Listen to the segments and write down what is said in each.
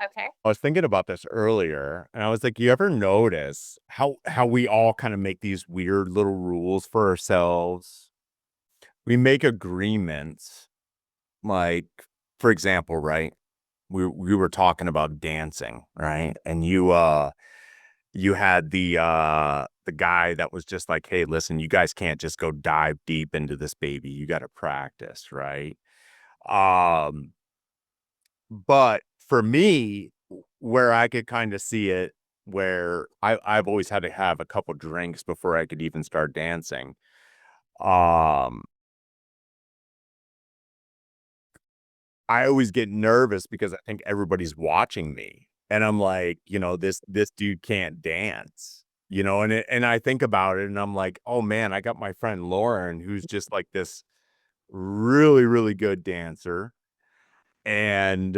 Okay. I was thinking about this earlier, and I was like, you ever notice how we all kind of make these weird little rules for ourselves? We make agreements, like, for example, right? We were talking about dancing, right? And you had the guy that was just like, "Hey, listen, you guys can't just go dive deep into this baby. You got to practice, right?" Um, but for me, where I could kind of see it, where I've always had to have a couple drinks before I could even start dancing. Um, I always get nervous because I think everybody's watching me, and I'm like, this dude can't dance, and I think about it, and I'm like, oh man, I got my friend Lauren, who's just like this really, really good dancer, and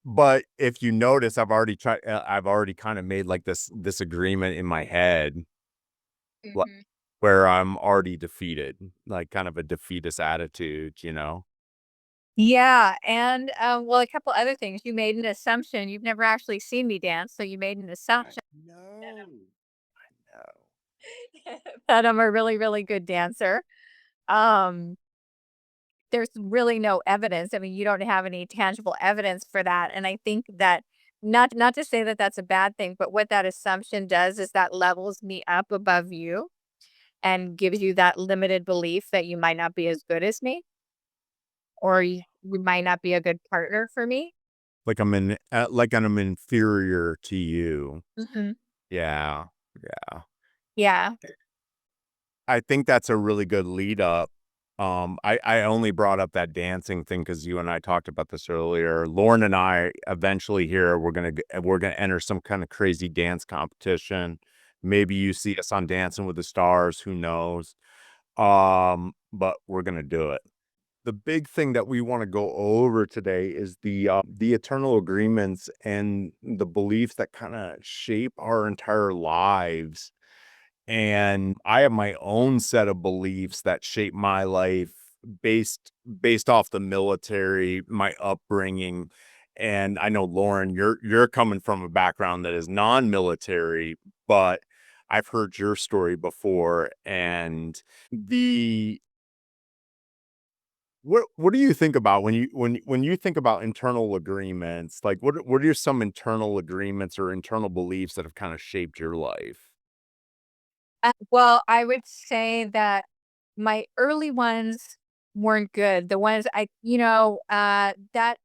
but if you notice, I've already kind of made like this agreement in my head, like Mhm. where I'm already defeated, like kind of a defeatist attitude. Yeah, and, well, a couple other things. You made an assumption. You've never actually seen me dance, so you made an I assumption know. I know. that I'm a really, really good dancer. Um, there's really no evidence. I mean, you don't have any tangible evidence for that, and I think that not to say that that's a bad thing, but what that assumption does is that levels me up above you and gives you that limited belief that you might not be as good as me or you might not be a good partner for me. Like I'm inferior to you. Mhm. Yeah, yeah. Yeah. I think that's a really good lead up. I only brought up that dancing thing because you and I talked about this earlier. Lauren and I eventually here we're gonna enter some kind of crazy dance competition. Maybe you see us on Dancing with the Stars, who knows? But we're gonna do it. The big thing that we want to go over today is the eternal agreements and the beliefs that kind of shape our entire lives. And I have my own set of beliefs that shape my life based off the military, my upbringing. And I know Lauren, you're coming from a background that is non-military, but I've heard your story before. And the what do you think about when you think about internal agreements? Like what are some internal agreements or internal beliefs that have kind of shaped your life? Well, I would say that my early ones weren't good. The ones that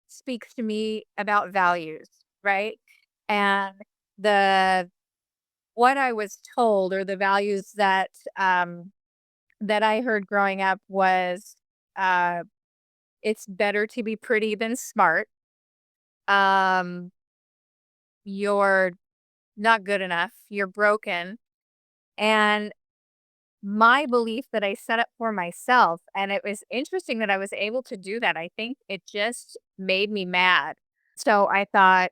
speaks to me about values, right? And the what I was told or the values that I heard growing up was uh it's better to be pretty than smart. Um you're not good enough. You're broken. And my belief that I set up for myself, and it was interesting that I was able to do that. I think it just made me mad. So I thought,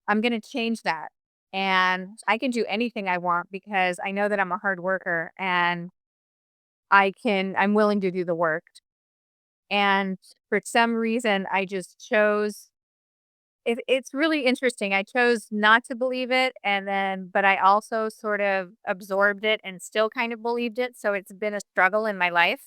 I'm going to change that. And I can do anything I want because I know that I'm a hard worker and I'm willing to do the work. And for some reason, I just chose it's really interesting. I chose not to believe it, but I also sort of absorbed it and still kind of believed it, so it's been a struggle in my life,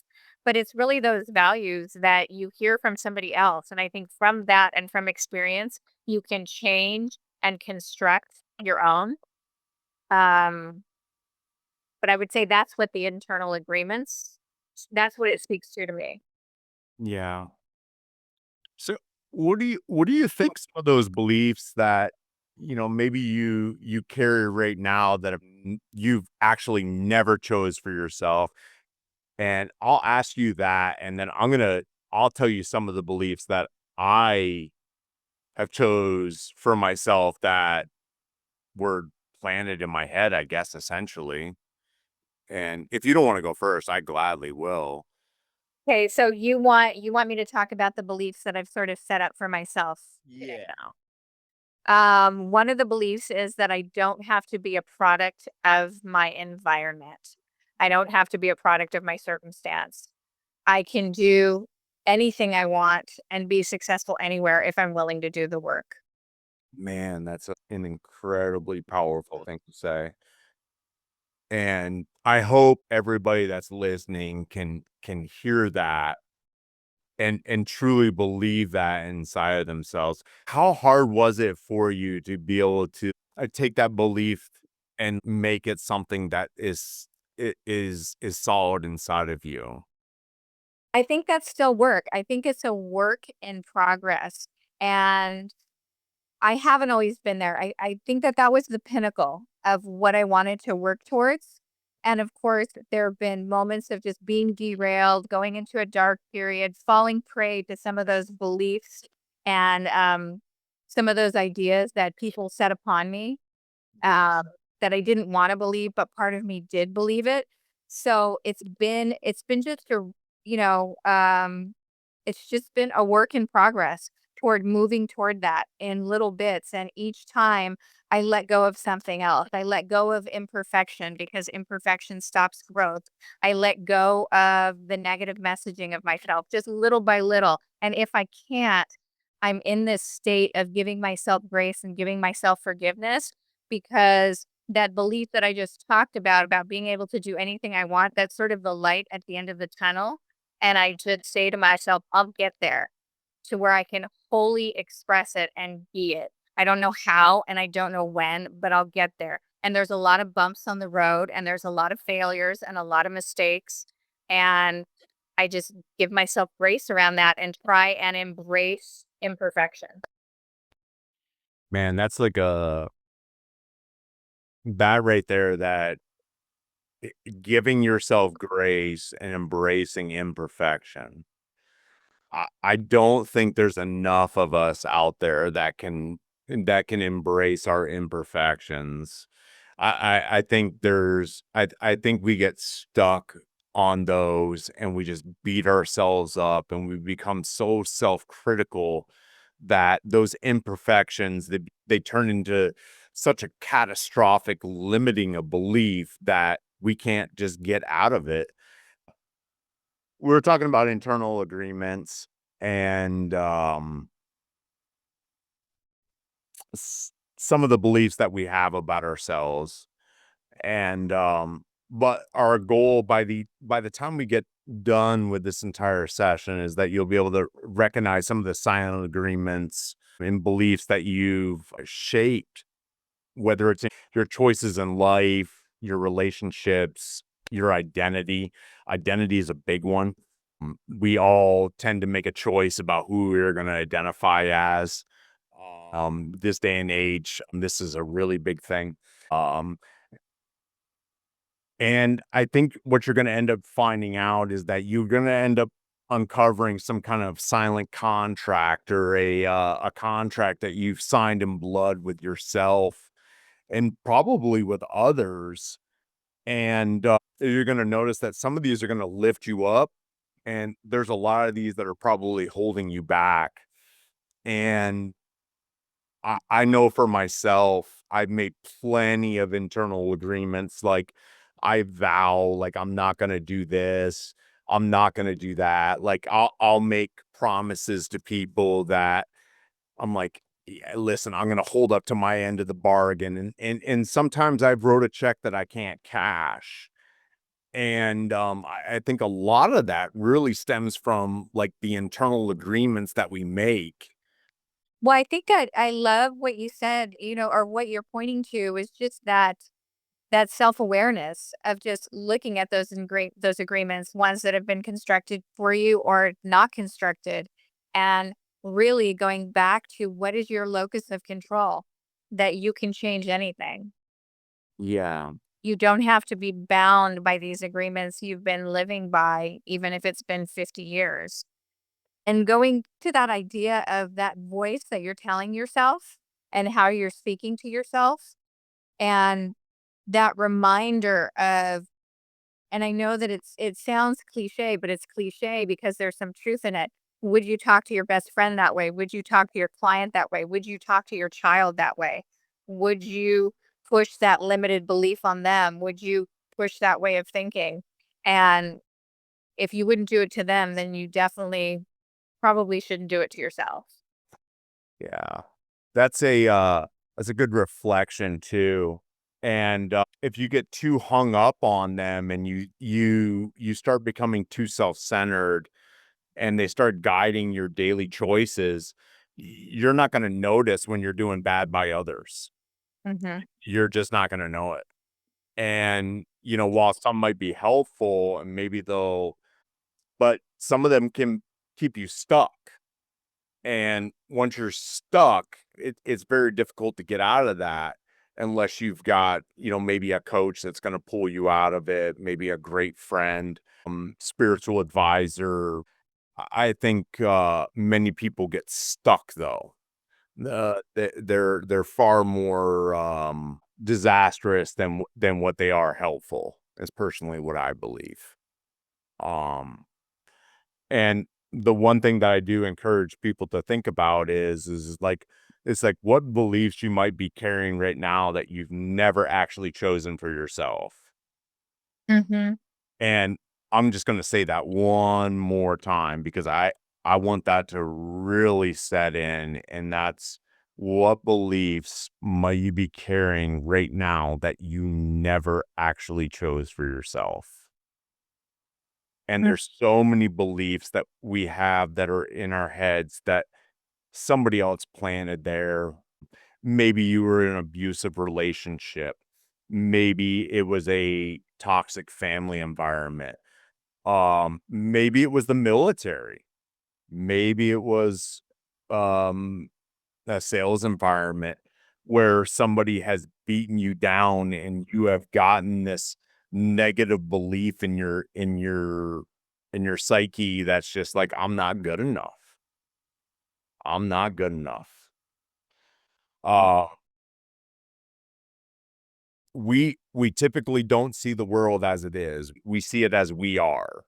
but it's really those values that you hear from somebody else, and I think from that and from experience, you can change and construct your own, um, but I would say that's what the internal agreements that's what it speaks to me. Yeah. So, what do you think some of those beliefs that, maybe you carry right now that you've actually never chose for yourself? And I'll ask you that, and then I'll tell you some of the beliefs that I have chose for myself that were planted in my head, I guess, essentially. And if you don't want to go first, I gladly will. Okay, so you want me to talk about the beliefs that I've sort of set up for myself today. Yeah. One of the beliefs is that I don't have to be a product of my environment. I don't have to be a product of my circumstance. I can do. anything I want and be successful anywhere if I'm willing to do the work. Man, that's an incredibly powerful thing to say. And I hope everybody that's listening can hear that and truly believe that inside of themselves. How hard was it for you to be able to take that belief and make it something that is solid inside of you? I think that's still work. I think it's a work in progress. And I haven't always been there. I think that that was the pinnacle of what I wanted to work towards. And of course, there have been moments of just being derailed, going into a dark period, falling prey to some of those beliefs and some of those ideas that people set upon me, um, that I didn't want to believe, but part of me did believe it. So it's been just a you know it's just been a work in progress toward moving toward that in little bits. And each time I let go of something else, I let go of imperfection because imperfection stops growth. I let go of the negative messaging of myself just little by little. And if I can't, I'm in this state of giving myself grace and giving myself forgiveness because that belief that I just talked about being able to do anything I want, that's sort of the light at the end of the tunnel. And I just say to myself, I'll get there to where I can wholly express it and be it. I don't know how and I don't know when, but I'll get there. And there's a lot of bumps on the road and there's a lot of failures and a lot of mistakes. And I just give myself grace around that and try and embrace imperfection. Man, that's like a that right there, that giving yourself grace and embracing imperfection. I don't think there's enough of us out there that can embrace our imperfections. I think I think we get stuck on those and we just beat ourselves up and we become so self-critical that those imperfections, they turn into such a catastrophic limiting a belief that we can't just get out of it. We're talking about internal agreements and some of the beliefs that we have about ourselves. And but our goal by the time we get done with this entire session is that you'll be able to recognize some of the silent agreements and beliefs that you've shaped, whether it's in your choices in life, your relationships, your identity. Identity is a big one. We all tend to make a choice about who we're going to identify as. This day and age, this is a really big thing. Um, and I think what you're going to end up finding out is that you're going to end up uncovering some kind of silent contract or a contract that you've signed in blood with yourself and probably with others. And you're going to notice that some of these are going to lift you up, and there's a lot of these that are probably holding you back. And I know for myself, I've made plenty of internal agreements. Like, I vow, like, I'm not going to do this. I'm not going to do that. Like, I'll make promises to people that I'm like, yeah, listen, I'm gonna hold up to my end of the bargain. And sometimes I've wrote a check that I can't cash. And I think a lot of that really stems from like the internal agreements that we make. Well, I think I love what you said, or what you're pointing to is just that self-awareness of just looking at those agreements, ones that have been constructed for you or not constructed, and really going back to what is your locus of control, that you can change anything. Yeah. You don't have to be bound by these agreements you've been living by, even if it's been 50 years. And going to that idea of that voice that you're telling yourself and how you're speaking to yourself, and that reminder of, and I know that it sounds cliche, but it's cliche because there's some truth in it. Would you talk to your best friend that way? Would you talk to your client that way? Would you talk to your child that way? Would you push that limited belief on them? Would you push that way of thinking? And if you wouldn't do it to them, then you definitely probably shouldn't do it to yourself. Yeah. That's that's a good reflection too. And, if you get too hung up on them and you start becoming too self-centered and they start guiding your daily choices, you're not gonna notice when you're doing bad by others. Mhm. You're just not gonna know it. And, while some might be helpful and maybe they'll but some of them can keep you stuck. And once you're stuck, it's very difficult to get out of that unless you've got, maybe a coach that's going to pull you out of it, maybe a great friend, spiritual advisor. I think many people get stuck though. They're far more disastrous than what they are helpful. Is personally what I believe. Um, And the one thing that I do encourage people to think about is like it's like what beliefs you might be carrying right now that you've never actually chosen for yourself. Mhm. And I'm just going to say that one more time because I want that to really set in, and that's what beliefs might you be carrying right now that you never actually chose for yourself. And Mm. there's so many beliefs that we have that are in our heads that somebody else planted there. Maybe you were in an abusive relationship. Maybe it was a toxic family environment. Maybe it was the military. Maybe it was um a sales environment where somebody has beaten you down and you have gotten this negative belief in your psyche that's just like I'm not good enough. I'm not good enough. Uh we typically don't see the world as it is. We see it as we are.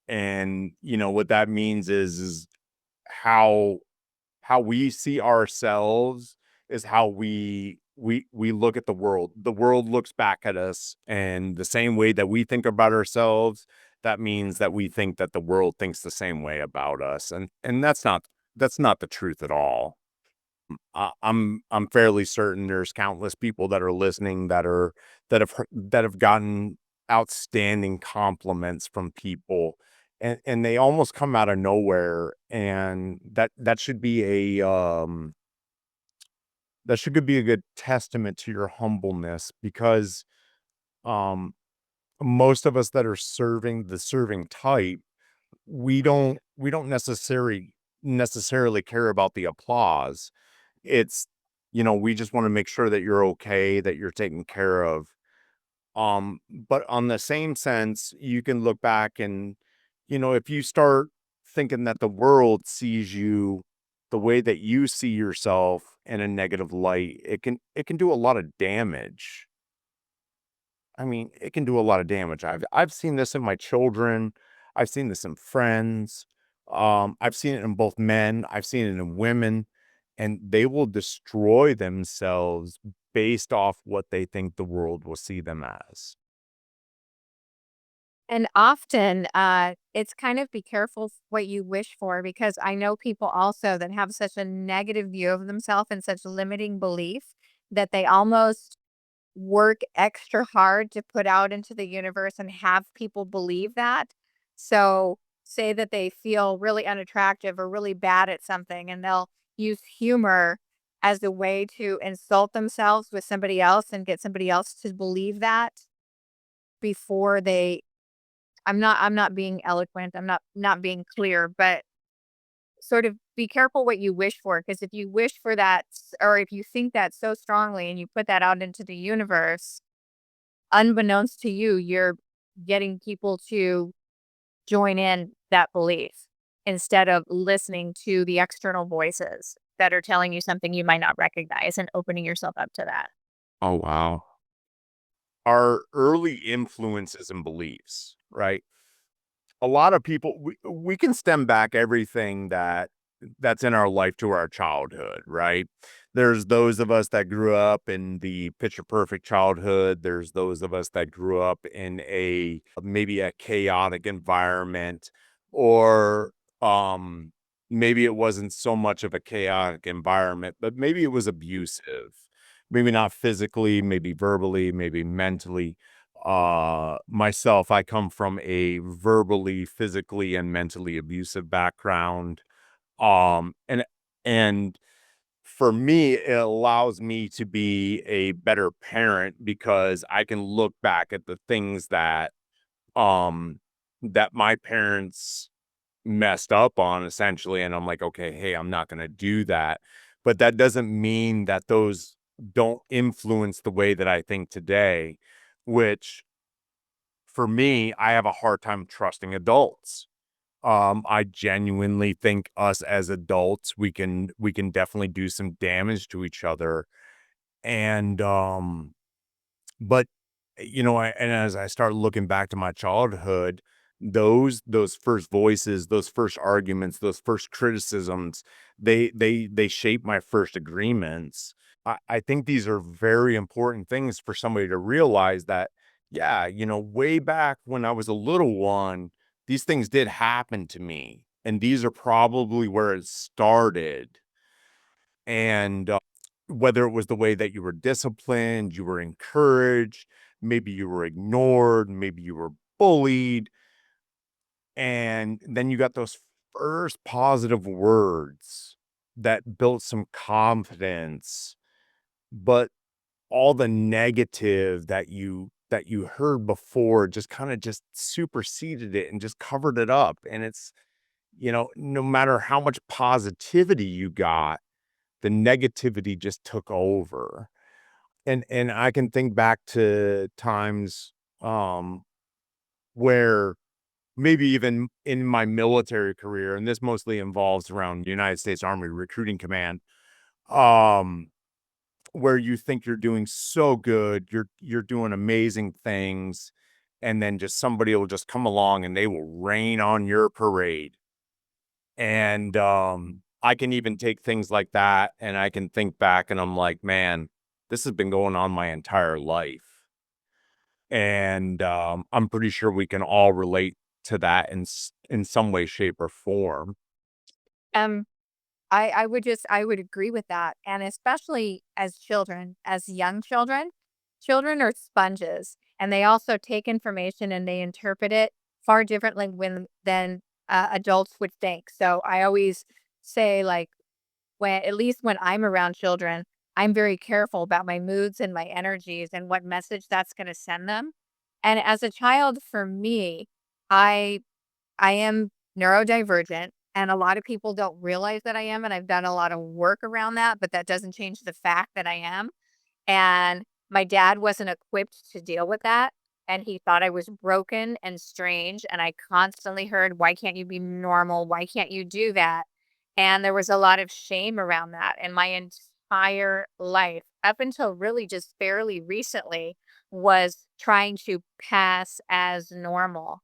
And what that means is how how we see ourselves is how we look at the world. The world looks back at us, and the same way that we think about ourselves, that means that we think that the world thinks the same way about us, and that's not the truth at all. I'm fairly certain there's countless people that are listening that have gotten outstanding compliments from people, and they almost come out of nowhere, and that should be a good testament to your humbleness because um most of us that are serving the serving type, we don't necessarily care about the applause. It's, we just wanna make sure that you're okay, that you're taken care of. But on the same sense, you can look back and, if you start thinking that the world sees you the way that you see yourself in a negative light, it can do a lot of damage. I mean, it can do a lot of damage. I've seen this in my children. I've seen this in friends. I've seen it in both men. I've seen it in women, and they will destroy themselves based off what they think the world will see them as. And often, it's kind of be careful what you wish for because I know people also that have such a negative view of themselves and such limiting belief that they almost work extra hard to put out into the universe and have people believe that. So, say that they feel really unattractive or really bad at something, and they'll use humor as a way to insult themselves with somebody else and get somebody else to believe that before they I'm not being eloquent, I'm not being clear, but sort of be careful what you wish for, because if you wish for that or if you think that so strongly and you put that out into the universe, unbeknownst to you, you're getting people to join in that belief instead of listening to the external voices that are telling you something you might not recognize and opening yourself up to that. Oh, wow. Our early influences and beliefs, right? A lot of people we can stem back everything that's in our life to our childhood, right? There's those of us that grew up in the picture perfect childhood. There's those of us that grew up in a maybe a chaotic environment or um maybe it wasn't so much of a chaotic environment, but maybe it was abusive. Maybe not physically, maybe verbally, maybe mentally. Myself, I come from a verbally, physically, and mentally abusive background. And for me, it allows me to be a better parent because I can look back at the things um that my parents messed up on essentially, and I'm like, okay, hey, I'm not going to do that. But that doesn't mean that those don't influence the way that I think today, which for me, I have a hard time trusting adults. I genuinely think us as adults, we can definitely do some damage to each other. And but and as I start looking back to my childhood, those first voices, those first arguments, those first criticisms, they shape my first agreements. I think these are very important things for somebody to realize that, yeah, way back when I was a little one, these things did happen to me. And these are probably where it started. And whether it was the way that you were disciplined, you were encouraged, maybe you were ignored, maybe you were bullied, and then you got those first positive words that built some confidence, but all the negative that you heard before just kind of just superseded it and just covered it up. And it's, no matter how much positivity you got, the negativity just took over. And I can think back to times, where maybe even in my military career, and this mostly involves around United States Army Recruiting Command, um, where you think you're doing so good, you're doing amazing things, and then just somebody will just come along and they will rain on your parade. And I can even take things like that and I can think back and I'm like, man, this has been going on my entire life. And I'm pretty sure we can all relate to that in some way, shape, or form. Um, I would agree with that, and especially as children, as young children, children are sponges, and they also take information and they interpret it far differently when than, adults would think. So I always say, like, when at least when I'm around children, I'm very careful about my moods and my energies and what message that's gonna send them. And as a child, for me, I I am neurodivergent, and a lot of people don't realize that I am, and I've done a lot of work around that, but that doesn't change the fact that I am. And my dad wasn't equipped to deal with that, and he thought I was broken and strange, and I constantly heard, "Why can't you be normal? Why can't you do that?" And there was a lot of shame around that, and my entire life, up until really just fairly recently, was trying to pass as normal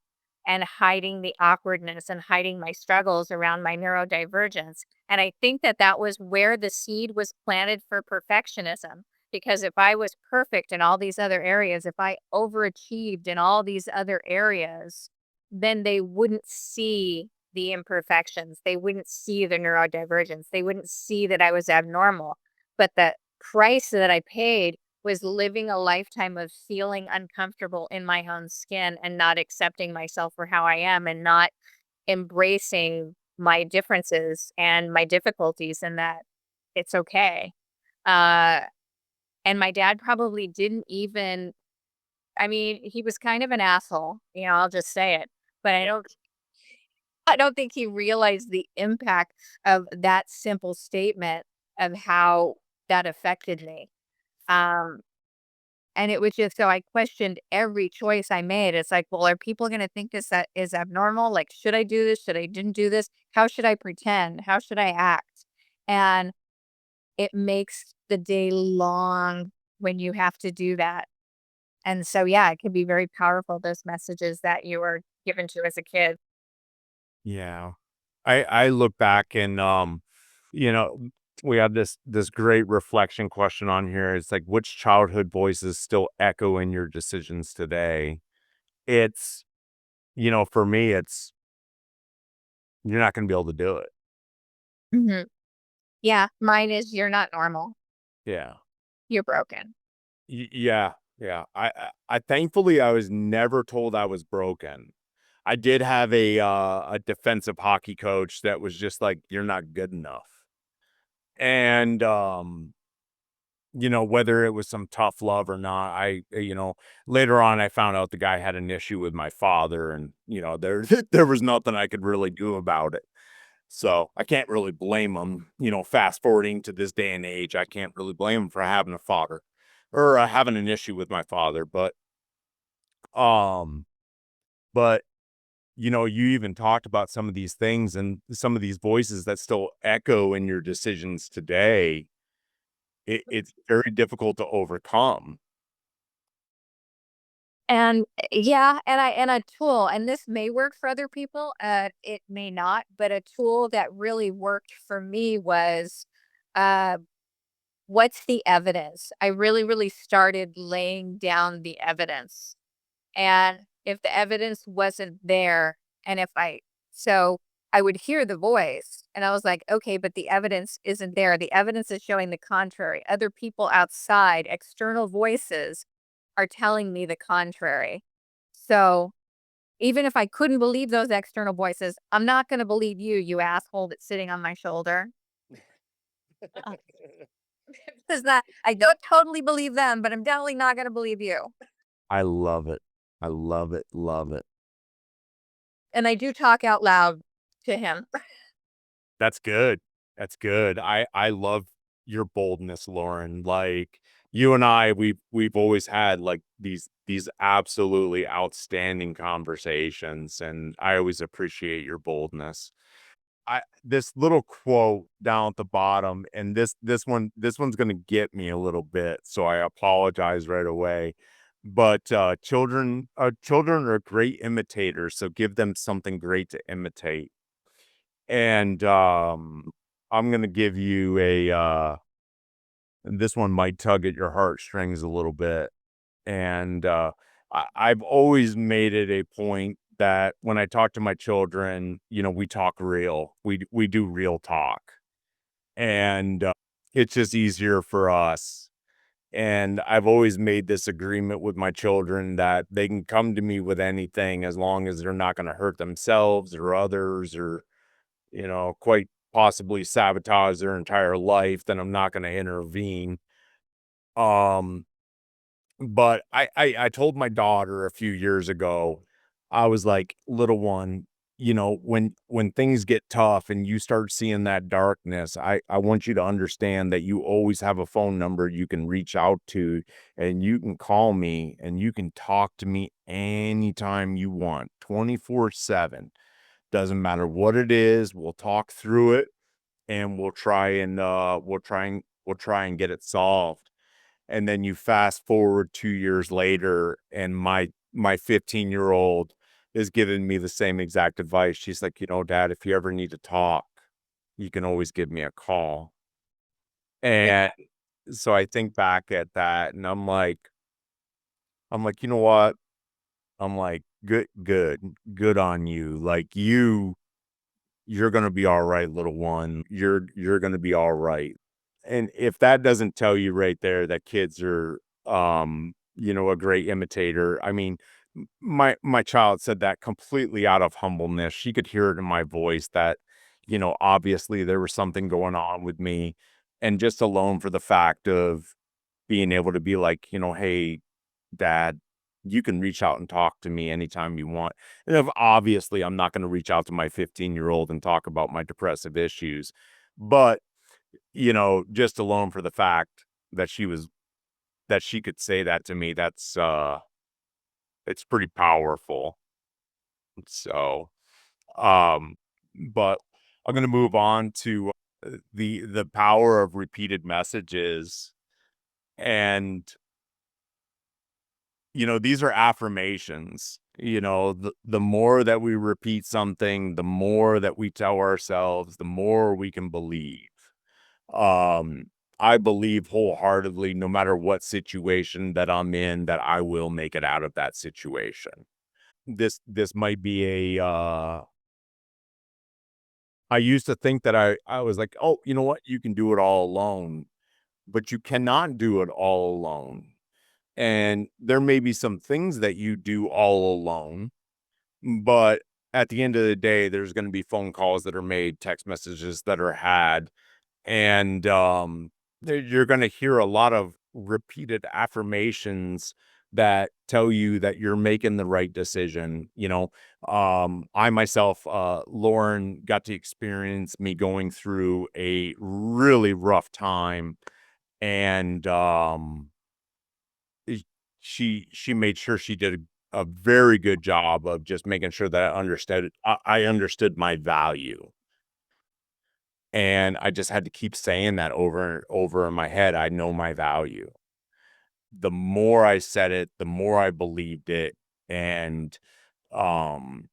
and hiding the awkwardness and hiding my struggles around my neurodivergence. And I think that that was where the seed was planted for perfectionism, because if I was perfect in all these other areas, if I overachieved in all these other areas, then they wouldn't see the imperfections. They wouldn't see the neurodivergence. They wouldn't see that I was abnormal. But the price that I paid was living a lifetime of feeling uncomfortable in my own skin and not accepting myself for how I am and not embracing my differences and my difficulties and that it's okay. Uh, and my dad probably didn't even, I mean, he was kind of an asshole, I'll just say it. But I don't think he realized the impact of that simple statement of how that affected me. Um, and it was just so I questioned every choice I made. It's like, well, are people gonna think this that is abnormal? Like, should I do this? Should I didn't do this? How should I pretend? How should I act? And it makes the day long when you have to do that. And so, yeah, it can be very powerful, those messages that you were given to as a kid. Yeah. I look back and you know, we have this great reflection question on here. It's like which childhood voices still echo in your decisions today? It's, for me, it's you're not gonna be able to do it. Mhm. Yeah, mine is you're not normal. Yeah. You're broken. Yeah, yeah. I thankfully, I was never told I was broken. I did have a defensive hockey coach that was just like, "You're not good enough." And, whether it was some tough love or not, later on, I found out the guy had an issue with my father and, there there was nothing I could really do about it. So, I can't really blame him, fast forwarding to this day and age, I can't really blame him for having a father or, having an issue with my father, um, but, you even talked about some of these things and some of these voices that still echo in your decisions today. It's very difficult to overcome. And yeah, and a tool, and this may work for other people, it may not, but a tool that really worked for me was, uh, what's the evidence? I really, really started laying down the evidence. And if the evidence wasn't there, and if I so I would hear the voice and I was like, okay, but the evidence isn't there. The evidence is showing the contrary. Other people outside, external voices are telling me the contrary. So even if I couldn't believe those external voices, I'm not going to believe you, you asshole that's sitting on my shoulder. Uh, Because that I don't totally believe them, but I'm definitely not going to believe you. I love it. I love it, love it. And I do talk out loud to him. That's good. That's good. I love your boldness, Lauren. Like, you and I, we've always had, like, these absolutely outstanding conversations, and I always appreciate your boldness. I this little quote down at the bottom, and this one's gonna get me a little bit, so I apologize right away. But children are great imitators, so give them something great to imitate. And I'm gonna give you this one might tug at your heartstrings a little bit. And I've always made it a point that when I talk to my children, we talk real. We do real talk, and it's just easier for us. And I've always made this agreement with my children that they can come to me with anything as long as they're not going to hurt themselves or others or quite possibly sabotage their entire life. Then I'm not going to intervene. Um, But I told my daughter a few years ago, I was like, "Little one, when things get tough and you start seeing that darkness, I want you to understand that you always have a phone number you can reach out to, and you can call me, and you can talk to me anytime you want, 24/7. Doesn't matter what it is, we'll talk through it, and we'll try and get it solved." And then you fast forward 2 years later, and my 15-year-old is giving me the same exact advice. She's like, Dad, if you ever need to talk, you can always give me a call." And so I think back at that, and I'm like, "You know what?" I'm like, Good on you. Like, you're gonna be alright, little one. You're gonna be alright." And if that doesn't tell you right there that kids are, a great imitator, I mean, my child said that completely out of humbleness. She could hear it in my voice that, obviously there was something going on with me. And just alone for the fact of being able to be like, "Hey, dad, you can reach out and talk to me anytime you want." And if obviously I'm not going to reach out to my 15-year-old and talk about my depressive issues, but just alone for the fact that she could say that to me, it's pretty powerful. So, um, but I'm going to move on to the power of repeated messages. And these are affirmations. The more that we repeat something, the more that we tell ourselves, the more we can believe. Um, I believe wholeheartedly, no matter what situation that I'm in, that I will make it out of that situation. This might be I used to think that I was like, "Oh, you know what? You can do it all alone," but you cannot do it all alone. And there may be some things that you do all alone, but at the end of the day, there's gonna be phone calls that are made, text messages that are had, and you're going to hear a lot of repeated affirmations that tell you that you're making the right decision. I myself, Lauren, got to experience me going through a really rough time, and i- she made sure she did a very good job of just making sure that I understood my value. And I just had to keep saying that over and over in my head. I know my value. The more I said it, the more I believed it. And um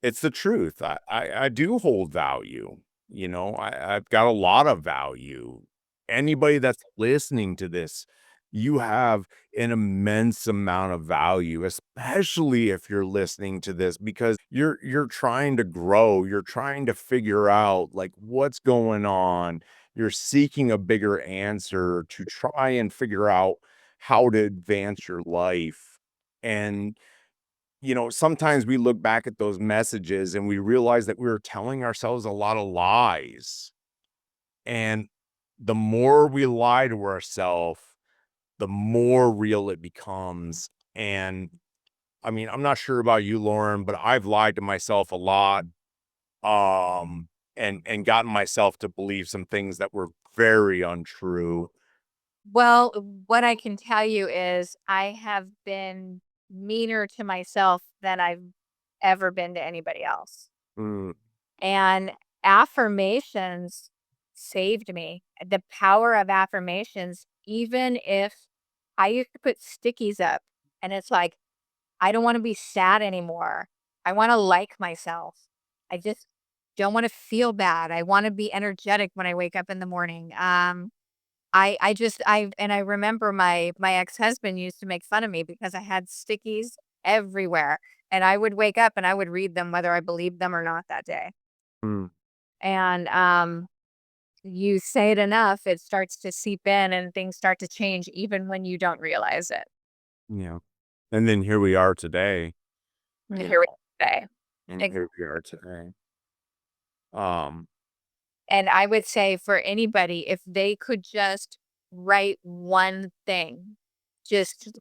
it's the truth. I do hold value. I've got a lot of value. Anybody that's listening to this, you have an immense amount of value, especially if you're listening to this because you're trying to grow, you're trying to figure out like what's going on. You're seeking a bigger answer to try and figure out how to advance your life. And sometimes we look back at those messages and we realize that we were telling ourselves a lot of lies. And the more we lie to ourselves, the more real it becomes. And I mean, I'm not sure about you, Lauren, but I've lied to myself a lot, and gotten myself to believe some things that were very untrue. Well, what I can tell you is I have been meaner to myself than I've ever been to anybody else. Mm, And affirmations saved me. The power of affirmations, even if I used to put stickies up and it's like, I don't want to be sad anymore. I want to like myself. I just don't want to feel bad. I want to be energetic when I wake up in the morning. I remember my ex-husband used to make fun of me because I had stickies everywhere, and I would wake up and I would read them whether I believed them or not that day. mm, And, you say it enough, it starts to seep in and things start to change even when you don't realize it. yeah. And then here we are today. And here we say. And here we are today. Um, And I would say for anybody, if they could just write one thing, just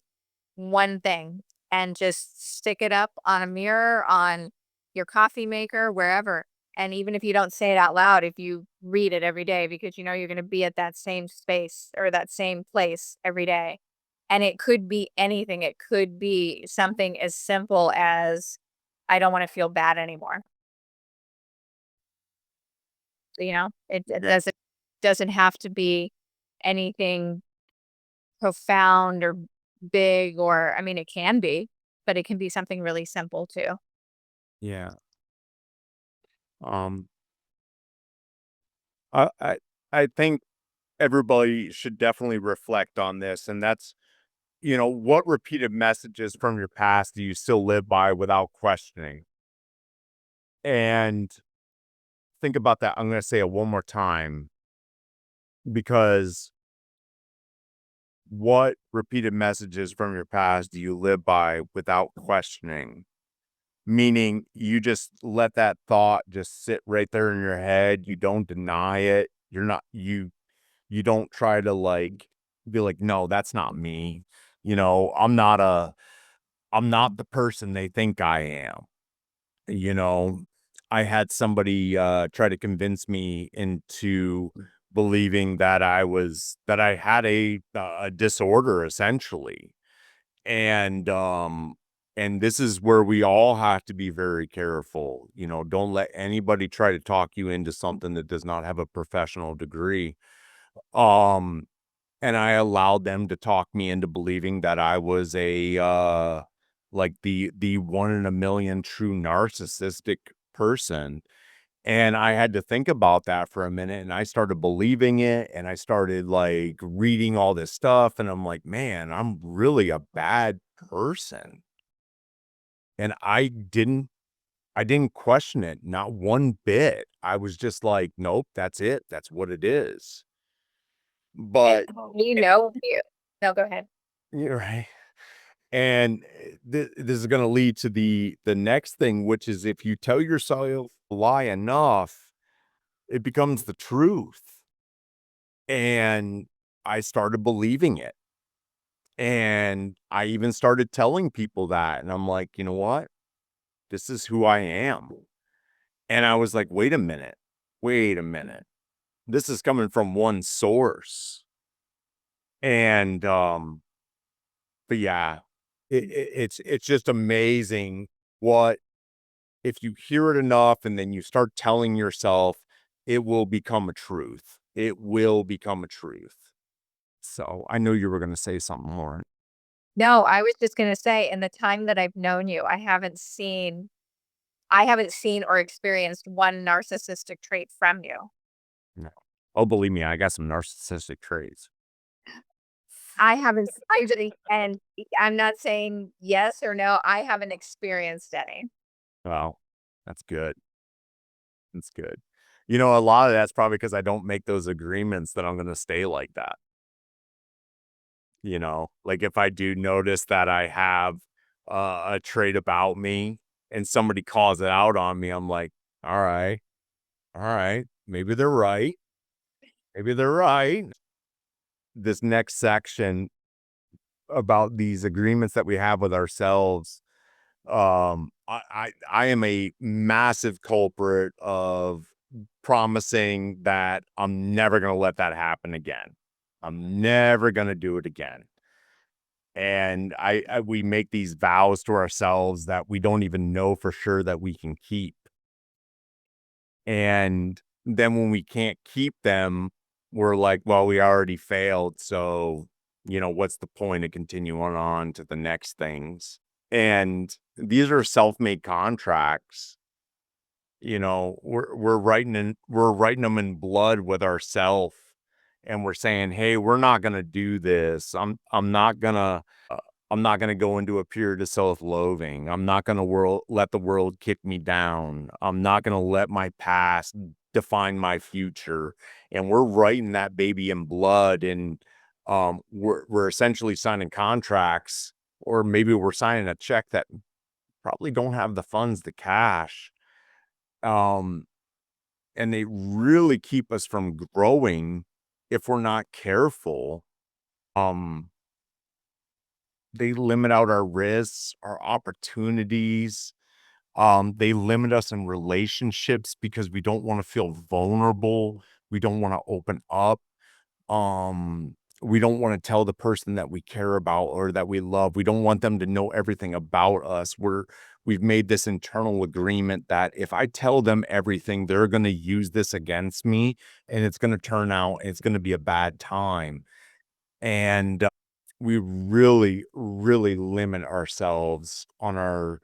one thing, and just stick it up on a mirror, on your coffee maker, wherever. And even if you don't say it out loud, if you read it every day, because you know you're going to be at that same space or that same place every day. And it could be anything. It could be something as simple as, I don't want to feel bad anymore. It doesn't have to be anything profound or big, or I mean, it can be, but it can be something really simple too. yeah. Um, I think everybody should definitely reflect on this, and that's, what repeated messages from your past do you still live by without questioning? And think about that. I'm going to say it one more time because what repeated messages from your past do you live by without questioning? Meaning you just let that thought just sit right there in your head. You don't deny it. You don't try to like be like, no, that's not me. I'm not the person they think I am. You know, I had somebody try to convince me into believing that I had a disorder essentially. And this is where we all have to be very careful. Don't let anybody try to talk you into something that does not have a professional degree. Um and I allowed them to talk me into believing that I was like the one in a million true narcissistic person. And I had to think about that for a minute, and I started believing it, and I started, like, reading all this stuff, and I'm like, "Man, I'm really a bad person." And I didn't question it, not one bit. I was just like, "Nope, that's it. That's what it is." And But you know you no, go ahead. you're right. And this is going to lead to the next thing, which is if you tell yourself a lie enough, it becomes the truth. And I started believing it. And I even started telling people that. And I'm like, you know what? This is who I am. And I was like, wait a minute. Wait a minute. This is coming from one source. And but yeah, it's just amazing what if you hear it enough and then you start telling yourself, it will become a truth. It will become a truth. So I know you were going to say something more. No, I was just gonna say in the time that I've known you, I haven't seen or experienced one narcissistic trait from you. No. Oh, believe me, I got some narcissistic traits. I haven't and I'm not saying yes or no, I haven't experienced any. Well, that's good. That's good. You know, a lot of that's probably because I don't make those agreements that I'm going to stay like that. You know, like if I do notice that I have a trait about me and somebody calls it out on me, I'm like, all right, maybe they're right. Maybe they're right. This next section about these agreements that we have with ourselves, I am a massive culprit of promising that I'm never going to let that happen again. I'm never going to do it again. And we make these vows to ourselves that we don't even know for sure that we can keep. And then when we can't keep them, we're like, well, we already failed. So, you know, what's the point of continuing on to the next things? And these are self-made contracts. You know, we're writing them in blood with ourself, and we're saying, "Hey, we're not gonna do this. I'm not gonna go into a period of self-loathing. I'm not gonna let the world kick me down. I'm not gonna let my past define my future." And we're writing that baby in blood, and we're essentially signing contracts, or maybe we're signing a check that probably don't have the funds, the cash. Um, and they really keep us from growing if we're not careful. Um, they limit out our risks, our opportunities. They limit us in relationships because we don't want to feel vulnerable. We don't want to open up. We don't want to tell the person that we care about or that we love. We don't want them to know everything about us. We've made this internal agreement that if I tell them everything, they're going to use this against me and it's going to turn out it's going to be a bad time. And we really, really limit ourselves on our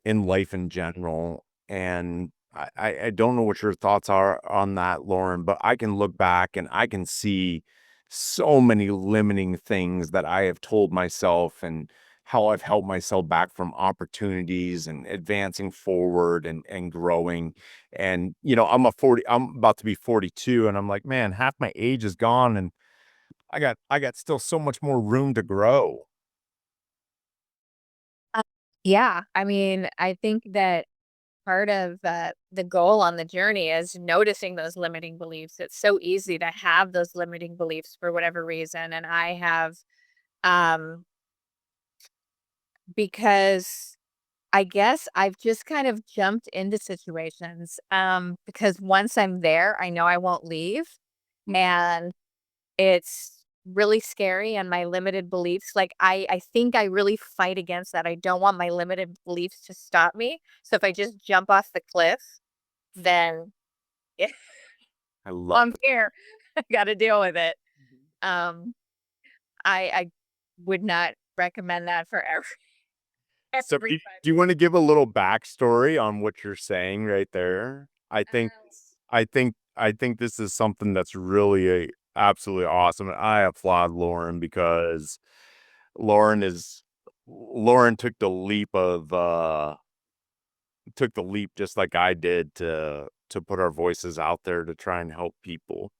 in life in general. And I don't know what your thoughts are on that, Lauren, but I can look back and I can see so many limiting things that I have told myself and how I've held myself back from opportunities and advancing forward and growing. And, you know, I'm about to be 42 and I'm like, man, half my age is gone and I got still so much more room to grow. Uh, yeah, I mean, I think that part of the goal on the journey is noticing those limiting beliefs. It's so easy to have those limiting beliefs for whatever reason, and I have um, because I guess I've just kind of jumped into situations because once I'm there, I know I won't leave, and it's really scary and my limited beliefs, like, I think I really fight against that. I don't want my limited beliefs to stop me. So if I just jump off the cliff, then yeah, I love I'm here. I gotta deal with it. Um, I would not recommend that for So everybody. do you wanna give a little backstory on what you're saying right there? I think this is something that's really absolutely awesome, and I applaud Lauren because Lauren is Lauren took the leap of, took the leap just like I did to put our voices out there to try and help people.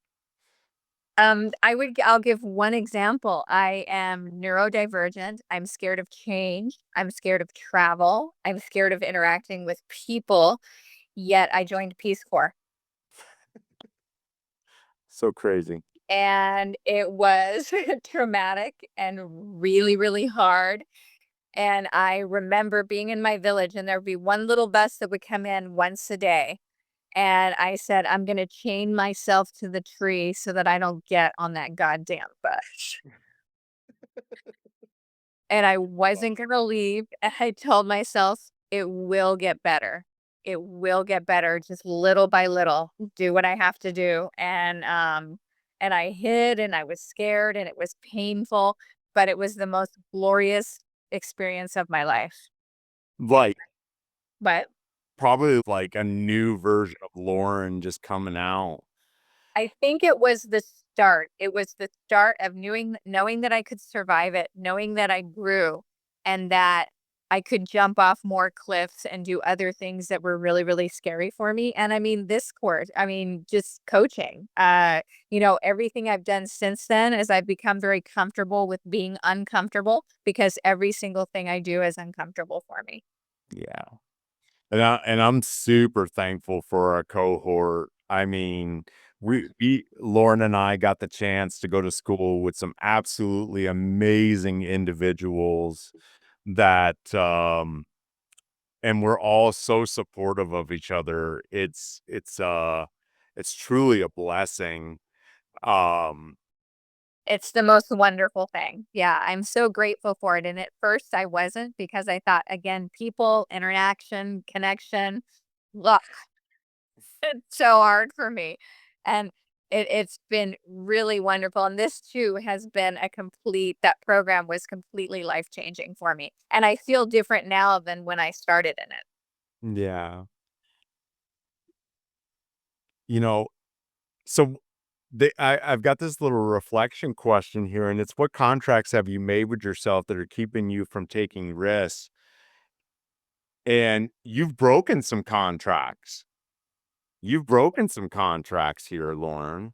I'll give one example. I am neurodivergent. I'm scared of change. I'm scared of travel. I'm scared of interacting with people. Yet I joined Peace Corps. So crazy. And it was traumatic and really, really hard. And I remember being in my village, and there'd be one little bus that would come in once a day. And I said, I'm going to chain myself to the tree so that I don't get on that goddamn bus. And I wasn't gonna leave, and I told myself, "It will get better. It will get better just little by little. Do what I have to do." And I hid, and I was scared, and it was painful, but it was the most glorious experience of my life. Like, But probably like a new version of Lauren just coming out. I think it was the start. It was the start of knowing that I could survive it, knowing that I grew and that I could jump off more cliffs and do other things that were really, really scary for me. And I mean, this course, I mean, just coaching. Everything I've done since then is I've become very comfortable with being uncomfortable because every single thing I do is uncomfortable for me. Yeah. And I'm super thankful for our cohort. I mean, we Lauren and I got the chance to go to school with some absolutely amazing individuals that and we're all so supportive of each other. It's truly a blessing. Um It's the most wonderful thing. Yeah, I'm so grateful for it, and at first I wasn't because I thought, again, people, interaction, connection, look, it's so hard for me, and it's been really wonderful, and this too has been that program was completely life-changing for me, and I feel different now than when I started in it. yeah. You know, so I've got this little reflection question here, and it's what contracts have you made with yourself that are keeping you from taking risks? And you've broken some contracts. You've broken some contracts here, Lauren.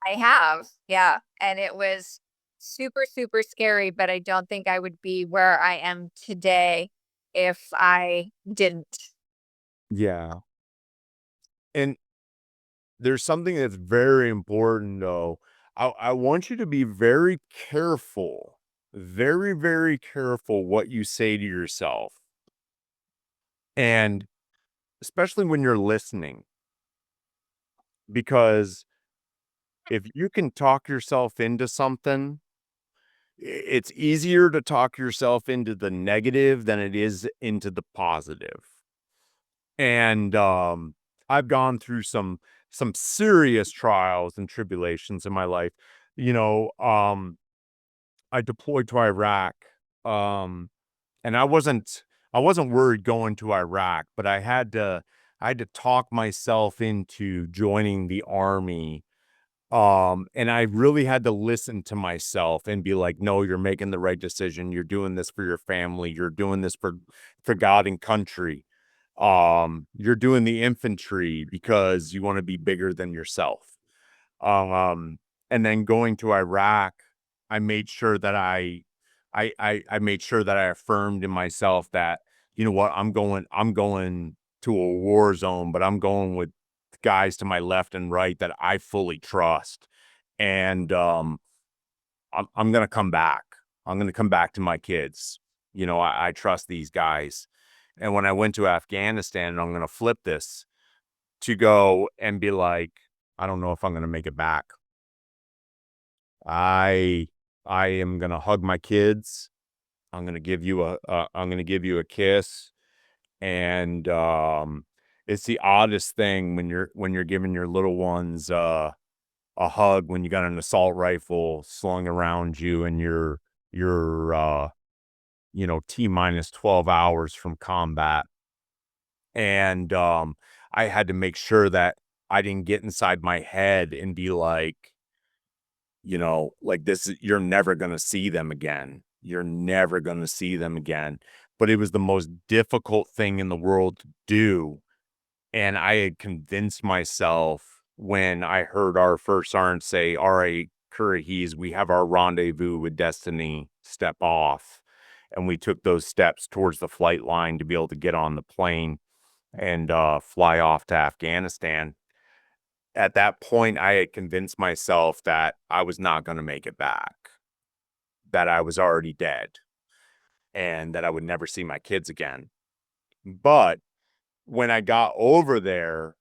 I have, yeah, and it was super, super scary, but I don't think I would be where I am today if I didn't. Yeah. And there's something that's very important though. I want you to be very careful, very, very careful what you say to yourself. And especially when you're listening, because if you can talk yourself into something, it's easier to talk yourself into the negative than it is into the positive. And I've gone through some serious trials and tribulations in my life. You know, I deployed to Iraq. Um and I wasn't worried going to Iraq, but I had to talk myself into joining the army. And I really had to listen to myself and be like, no, you're making the right decision. You're doing this for your family. You're doing this for God and country. You're doing the infantry because you want to be bigger than yourself. Um, and then going to Iraq, I made sure that I made sure that I affirmed in myself that, you know what, I'm going to a war zone, but I'm going with guys to my left and right that I fully trust. And I'm gonna come back. I'm gonna come back to my kids. I trust these guys. And when I went to Afghanistan, and I'm gonna flip this to go and be like, I don't know if I'm gonna make it back. I I am gonna hug my kids. I'm gonna give you a kiss. And it's the oddest thing when you're giving your little ones a hug when you got an assault rifle slung around you and you're T minus 12 hours from combat. And I had to make sure that I didn't get inside my head and be like, like you're never going to see them again. You're never going to see them again. but it was the most difficult thing in the world to do. And I had convinced myself when I heard our first sergeant say, "All right, Currahee, we have our rendezvous with destiny, step off." And we took those steps towards the flight line to be able to get on the plane and fly off to Afghanistan. At that point, I had convinced myself that I was not going to make it back, that I was already dead, and that I would never see my kids again. But when I got over there,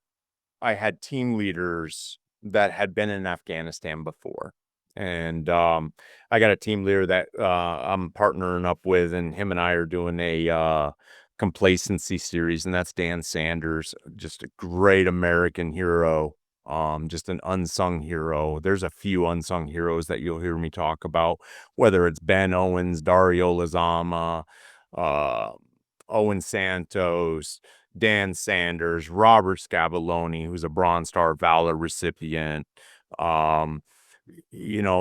I had team leaders that had been in Afghanistan before. And I got a team leader that I'm partnering up with, and him and I are doing a complacency series, and that's Dan Sanders, just a great American hero, just an unsung hero. There's a few unsung heroes that you'll hear me talk about, whether it's Ben Owens, Dario Lazama, uh, Owen Santos, Dan Sanders, Robert Scavolone, who's a Bronze Star of Valor recipient. Um,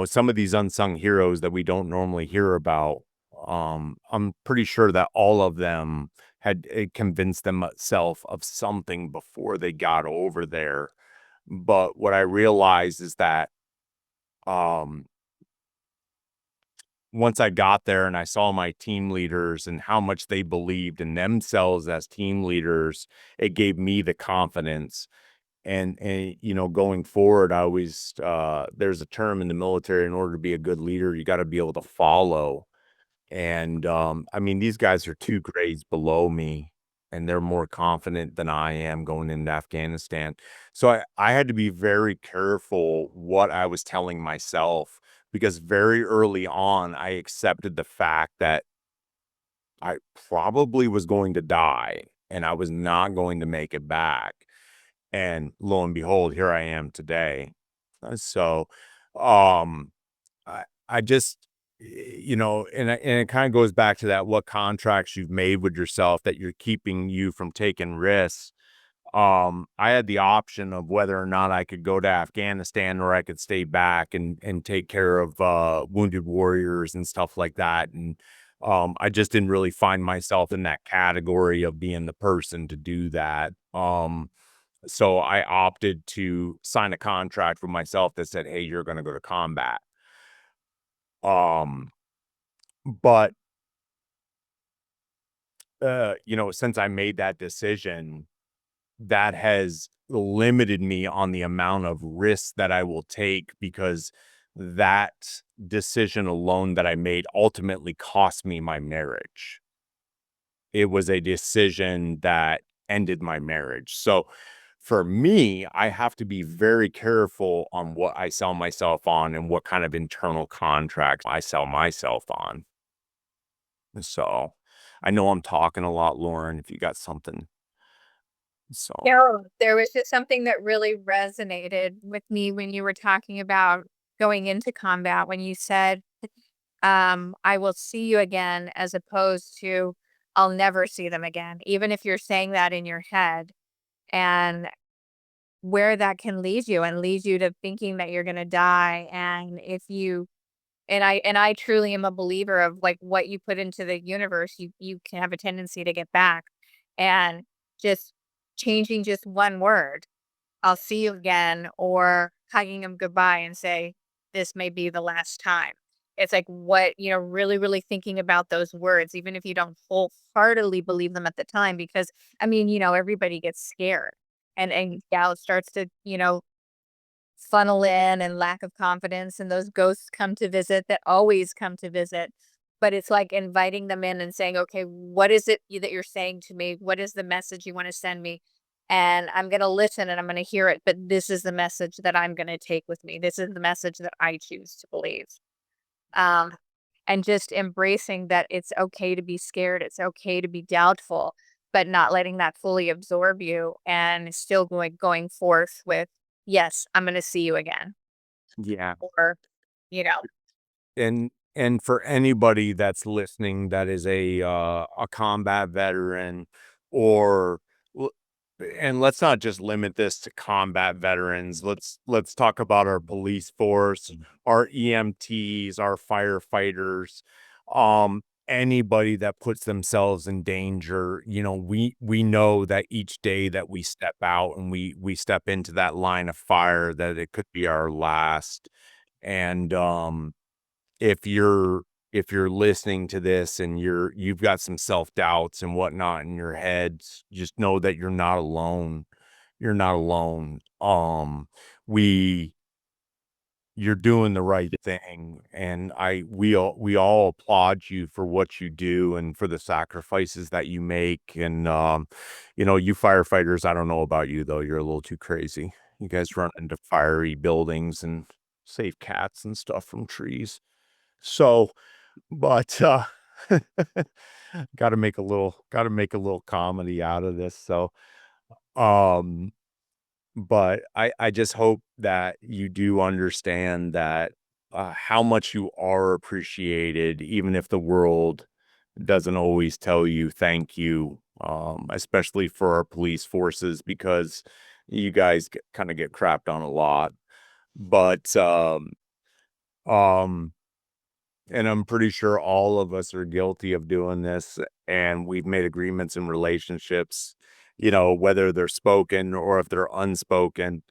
some of these unsung heroes that we don't normally hear about. I'm pretty sure that all of them had convinced themselves of something before they got over there. But what I realized is that um, once I got there and I saw my team leaders and how much they believed in themselves as team leaders, it gave me the confidence. And going forward, I always there's a term in the military: in order to be a good leader, you got to be able to follow. And I mean, these guys are 2 grades below me, and they're more confident than I am going into Afghanistan. So I had to be very careful what I was telling myself, because very early on, I accepted the fact that I probably was going to die and I was not going to make it back. And lo and behold, here I am today. So, um, I just, and it kind of goes back to that, what contracts you've made with yourself that you're keeping you from taking risks. I had the option of whether or not I could go to Afghanistan or I could stay back and take care of wounded warriors and stuff like that. And I just didn't really find myself in that category of being the person to do that. So I opted to sign a contract with myself that said, "Hey, you're going to go to combat." Um, but since I made that decision, that has limited me on the amount of risks that I will take, because that decision alone that I made ultimately cost me my marriage. It was a decision that ended my marriage. So for me, I have to be very careful on what I sell myself on and what kind of internal contracts I sell myself on. So I know I'm talking a lot, Lauren, if you got something. So No, there was just something that really resonated with me when you were talking about going into combat, when you said, I will see you again, as opposed to I'll never see them again. Even if you're saying that in your head, and where that can lead you, and lead you to thinking that you're going to die. And if you, and I truly am a believer of, like, what you put into the universe, you can have a tendency to get back. And just changing just one word, "I'll see you again," or hugging them goodbye and say, "This may be the last time." It's like, really, really thinking about those words, even if you don't wholeheartedly believe them at the time, because I mean, everybody gets scared, and yeah, it starts to, funnel in, and lack of confidence, and those ghosts come to visit, that always come to visit. But it's like inviting them in and saying, "Okay, what is it that you're saying to me? What is the message you want to send me?" And I'm going to listen and I'm going to hear it, but this is the message that I'm going to take with me. This is the message that I choose to believe. Um, and just embracing that it's okay to be scared. It's okay to be doubtful, but not letting that fully absorb you, and still going forth with, "Yes, I'm going to see you again." yeah. Or, you know, And for anybody that's listening that is a combat veteran, or l- and let's not just limit this to combat veterans. Let's talk about our police force, our EMTs, our firefighters. anybody that puts themselves in danger, we know that each day that we step out and we step into that line of fire, that it could be our last. And if you're listening to this and you've got some self-doubts and whatnot in your head, just know that you're not alone. You're not alone. We You're doing the right thing, and we all applaud you for what you do and for the sacrifices that you make. And you firefighters, I don't know about you though, you're a little too crazy. You guys run into fiery buildings and save cats and stuff from trees. So, but got to make a little comedy out of this. So, um but I just hope that you do understand that, how much you are appreciated, even if the world doesn't always tell you thank you, especially for our police forces, because you guys kind of get crapped on a lot. But um, and I'm pretty sure all of us are guilty of doing this, and we've made agreements in relationships, whether they're spoken or if they're unspoken.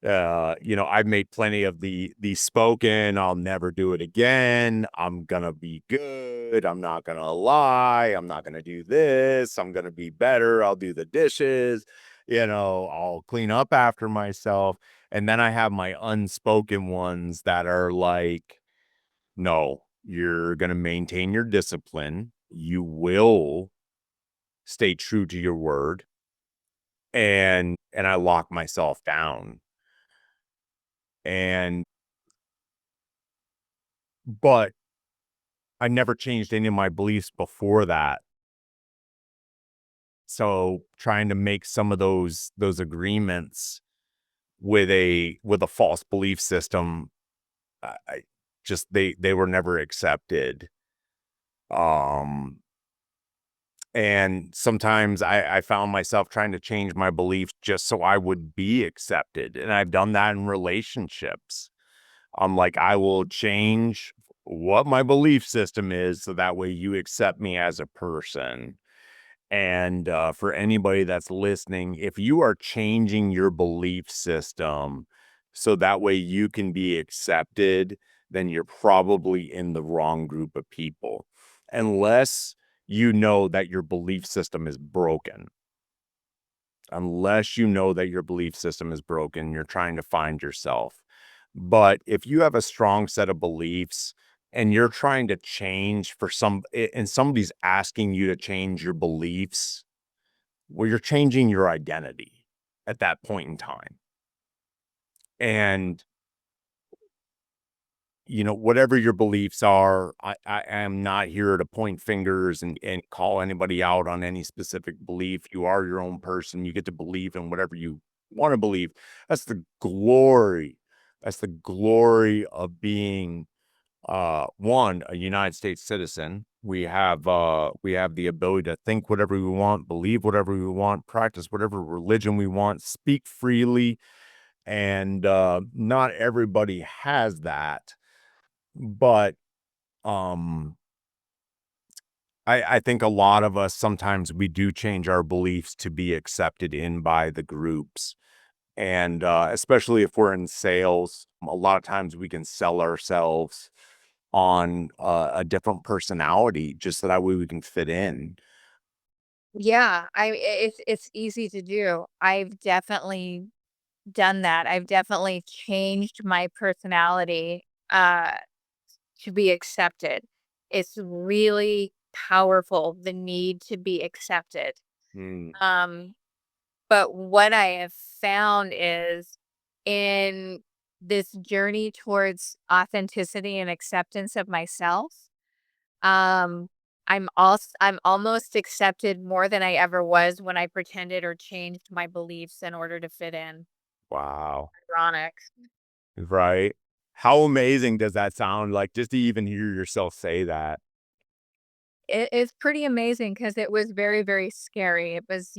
I've made plenty of the spoken, I'll never do it again. I'm gonna be good. I'm not gonna lie. I'm not gonna do this. I'm gonna be better. I'll do the dishes. I'll clean up after myself. And then I have my unspoken ones that are like, no, you're going to maintain your discipline. You will stay true to your word. And I lock myself down. And but I never changed any of my beliefs before that. So trying to make some of those agreements with a false belief system, I just they were never accepted. Um And sometimes I found myself trying to change my beliefs just so I would be accepted, and I've done that in relationships. I'm like, I will change what my belief system is so that way you accept me as a person. And for anybody that's listening, if you are changing your belief system so that way you can be accepted, then you're probably in the wrong group of people. Unless you know that your belief system is broken. Unless you know that your belief system is broken, you're trying to find yourself. But if you have a strong set of beliefs and you're trying to change and somebody's asking you to change your beliefs, well, you're changing your identity at that point in time. And, whatever your beliefs are, I am not here to point fingers and call anybody out on any specific belief. You are your own person. You get to believe in whatever you want to believe. That's the glory. That's the glory of being one, a United States citizen. We have the ability to think whatever we want, believe whatever we want, practice whatever religion we want, speak freely. And not everybody has that. But um I think a lot of us sometimes we do change our beliefs to be accepted in by the groups. And especially if we're in sales, a lot of times we can sell ourselves on a different personality just so that way we can fit in. Yeah, it's easy to do. I've definitely done that. I've definitely changed my personality, to be accepted. It's really powerful, the need to be accepted. Mm, Um, but what I have found is in this journey towards authenticity and acceptance of myself, um, I'm almost accepted more than I ever was when I pretended or changed my beliefs in order to fit in. wow. Ironic. Right. How amazing does that sound, like, just to even hear yourself say that? It's pretty amazing because it was very, very scary. It was,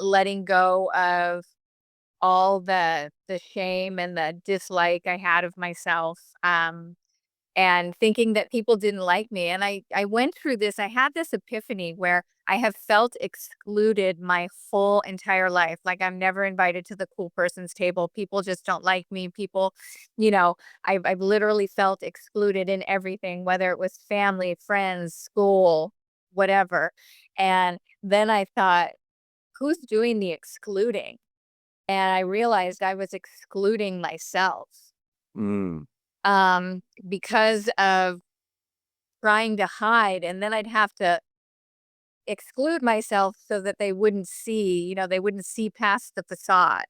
letting go of all the shame and the dislike I had of myself. and thinking that people didn't like me. And I went through this. I had this epiphany where I have felt excluded my whole entire life. Like I'm never invited to the cool person's table. People just don't like me. People, you know, I've literally felt excluded in everything, whether it was family, friends, school, whatever. And then I thought, who's doing the excluding? And I realized I was excluding myself, Mm. because of trying to hide, and then I'd have to exclude myself so that they wouldn't see, they wouldn't see past the facade.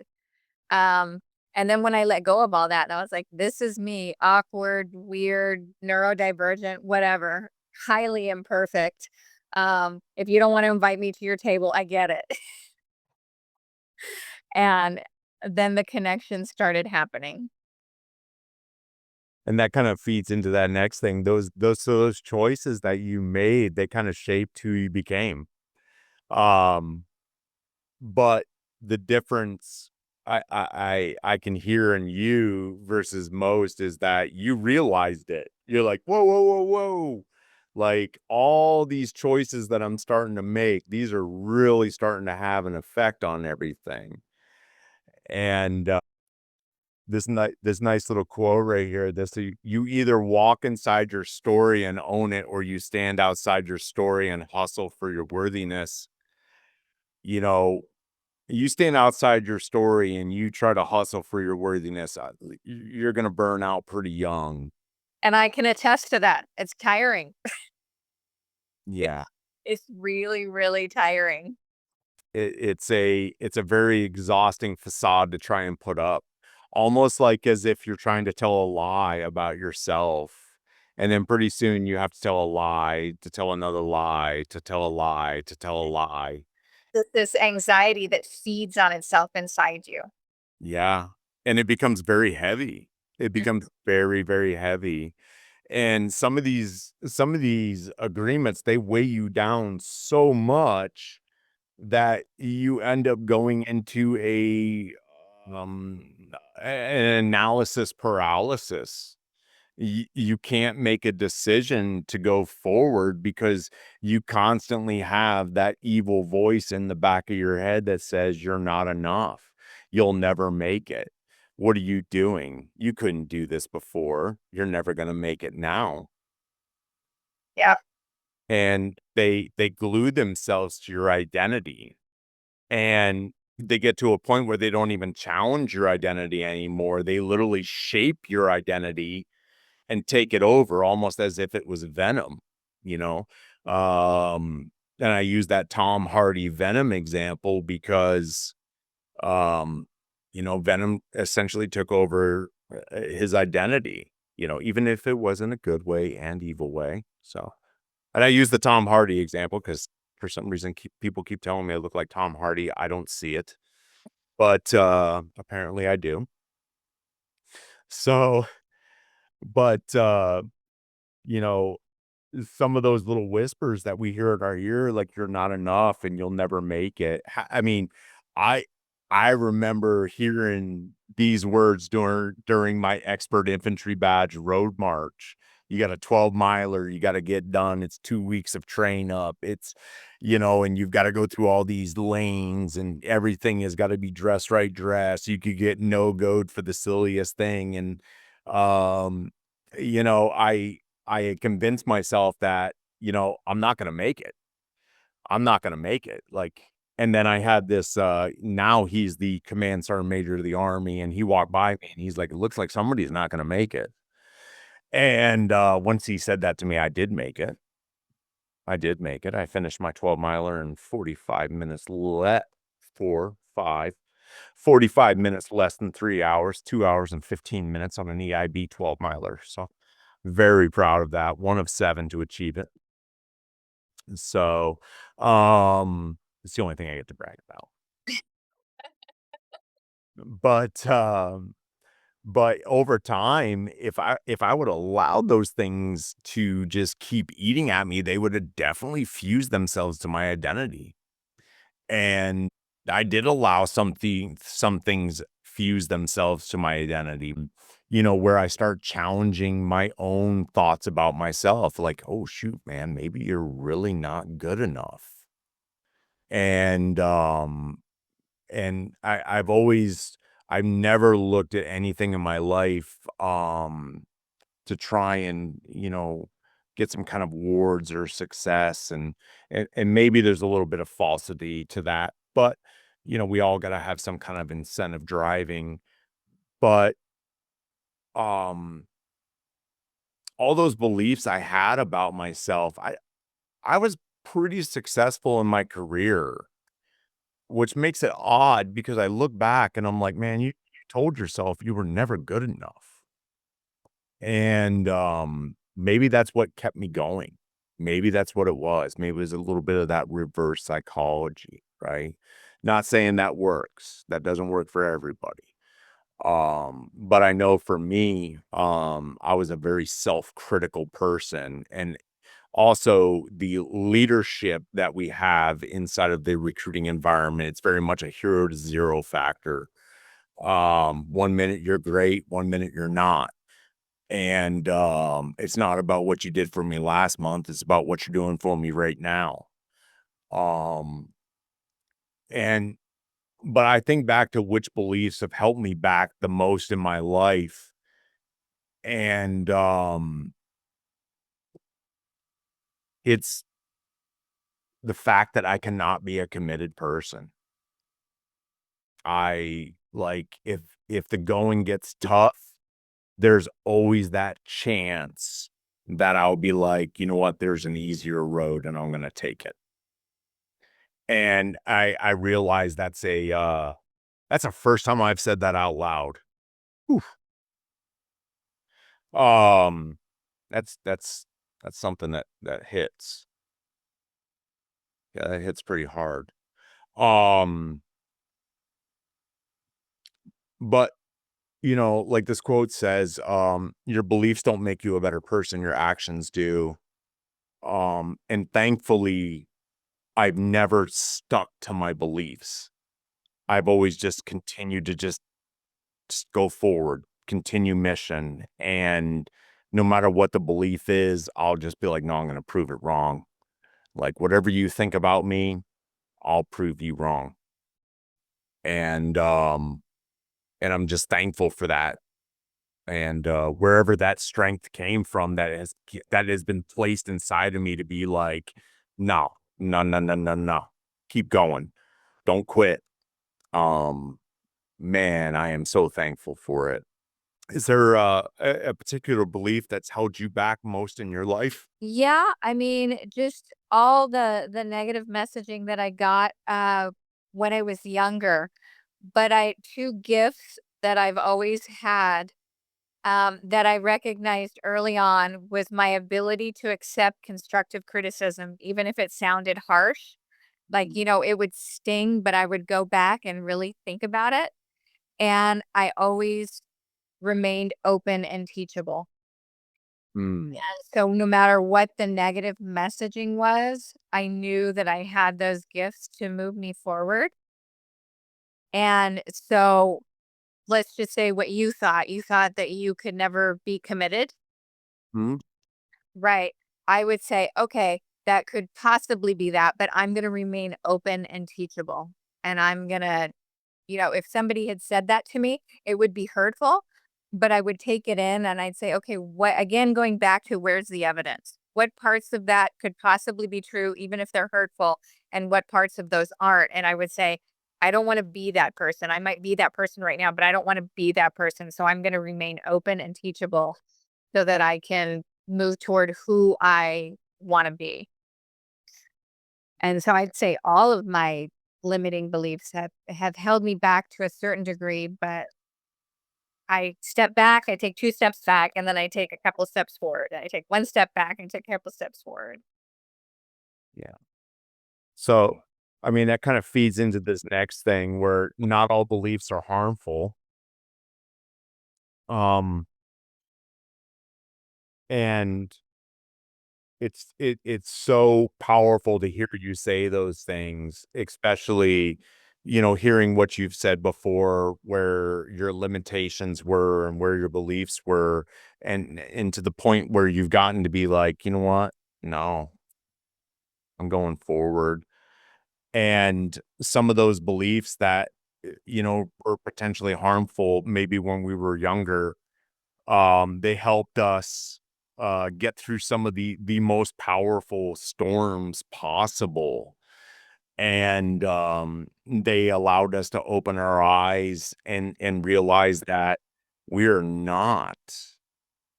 Um, and then when I let go of all that, and I was like, "This is me, awkward, weird, neurodivergent, whatever, highly imperfect. If you don't wanna invite me to your table, I get it." And then the connection started happening. And that kind of feeds into that next thing. Those choices that you made, they kind of shaped who you became. Um, but the difference I can hear in you versus most is that you realized it. You're like, whoa, whoa, whoa, whoa. Like all these choices that I'm starting to make, these are really starting to have an effect on everything. And this nice little quote right here. This you either walk inside your story and own it, or you stand outside your story and hustle for your worthiness. You know, you stand outside your story and you try to hustle for your worthiness. You're gonna burn out pretty young. And I can attest to that. It's tiring. It Yeah, it's really, really tiring. it's a very exhausting facade to try and put up, almost like as if you're trying to tell a lie about yourself, and then pretty soon you have to tell a lie, to tell another lie, to tell a lie, to tell a lie. This anxiety that feeds on itself inside you. Yeah, and it becomes very heavy. It Mm. becomes very, very heavy, and some of these agreements, they weigh you down so much that you end up going into an analysis paralysis. You can't make a decision to go forward because you constantly have that evil voice in the back of your head that says you're not enough. You'll never make it. What are you doing? You couldn't do this before. You're never going to make it now. Yeah. And they glue themselves to your identity, and they get to a point where they don't even challenge your identity anymore. They literally shape your identity and take it over almost as if it was venom, you know? And I use that Tom Hardy Venom example because, um, Venom essentially took over his identity, even if it was in a good way and evil way. So, and I use the Tom Hardy example because for some reason people keep telling me I look like Tom Hardy. I don't see it, but apparently I do. So, but you know, some of those little whispers that we hear in our ear, like you're not enough and you'll never make it. I mean, I I remember hearing these words during my expert infantry badge road march. You got a 12 miler, you got to get done. It's 2 weeks of train up. And you've got to go through all these lanes and everything has got to be dressed right dress. You could get no goed for the silliest thing. And um, you know, I had convinced myself that, I'm not gonna make it. I'm not gonna make it, like and then I had this, now he's the command sergeant major of the army, and he walked by me, and he's like, "It looks like somebody's not gonna make it." And, once he said that to me, I did make it. I did make it. I finished my 12 miler in 45 minutes 4, 5, 45 minutes less than 3 hours, 2 hours and 15 minutes on an EIB 12 miler, so very proud of that, one of 7 to achieve it. So, it's the only thing I get to brag about. But, but over time, if I would allowed those things to just keep eating at me, they would have definitely fused themselves to my identity. And I did allow some things fuse themselves to my identity. where I start challenging my own thoughts about myself, like, "Oh, shoot, man, maybe you're really not good enough." And, I've never looked at anything in my life, to try and, get some kind of awards or success, and maybe there's a little bit of falsity to that, but, we all gotta have some kind of incentive driving, but, um, all those beliefs I had about myself, I was pretty successful in my career, which makes it odd because I look back and I'm like, "Man, you told yourself you were never good enough." And, maybe that's what kept me going. Maybe that's what it was. Maybe it was a little bit of that reverse psychology, right? Not saying that works. That doesn't work for everybody. But I know for me, I was a very self-critical person, and also the leadership that we have inside of the recruiting environment, it's very much a hero to zero factor. One minute you're great, one minute you're not. And, it's not about what you did for me last month, it's about what you're doing for me right now. Um, and but I think back to which beliefs have helped me back the most in my life, and, it's the fact that I cannot be a committed person. If the going gets tough, there's always that chance that I'll be like, "You know what? There's an easier road, and I'm gonna take it." And I realize that's the first time I've said that out loud. Oof. Um, that's something that hits. Yeah, that hits pretty hard. Um, but, like this quote says, "Your beliefs don't make you a better person, your actions do." And thankfully, I've never stuck to my beliefs. I've always just continued to just go forward, continue mission, and no matter what the belief is, I'll just be like, "No, I'm gonna prove it wrong." Like, "Whatever you think about me, I'll prove you wrong." And, and I'm just thankful for that, and, wherever that strength came from that has been placed inside of me to be like, "No, no, no, no, no, no. Keep going. Don't quit." Um, man, I am so thankful for it. Is there, a particular belief that's held you back most in your life? Yeah, I mean, just all the negative messaging that I got, when I was younger, but I 2 gifts that I've always had, that I recognized early on was my ability to accept constructive criticism, even if it sounded harsh. Like, it would sting, but I would go back and really think about it, and I always remained open and teachable. Mm, Yeah, so no matter what the negative messaging was, I knew that I had those gifts to move me forward. And so let's just say what you thought. You thought that you could never be committed. mhm, Right. I would say, okay, that could possibly be that, but I'm going to remain open and teachable. And I'm going to, if somebody had said that to me, it would be hurtful, but I would take it in and I'd say, okay, what, again, going back to where's the evidence? What parts of that could possibly be true, even if they're hurtful, and what parts of those aren't? And I would say, I don't want to be that person. I might be that person right now, but I don't want to be that person. So I'm going to remain open and teachable so that I can move toward who I want to be. And so I'd say all of my limiting beliefs have held me back to a certain degree, but I step back, I take 2 steps back, and then I take a couple steps forward. I take 1 step back and take a couple steps forward. yeah. So, I mean, that kind of feeds into this next thing where not all beliefs are harmful. Um, and it's so powerful to hear you say those things, especially, hearing what you've said before, where your limitations were and where your beliefs were, and to the point where you've gotten to be like, you know what? No, I'm going forward. And some of those beliefs that, were potentially harmful, maybe when we were younger, they helped us get through some of the most powerful storms possible. And they allowed us to open our eyes and realize that we're not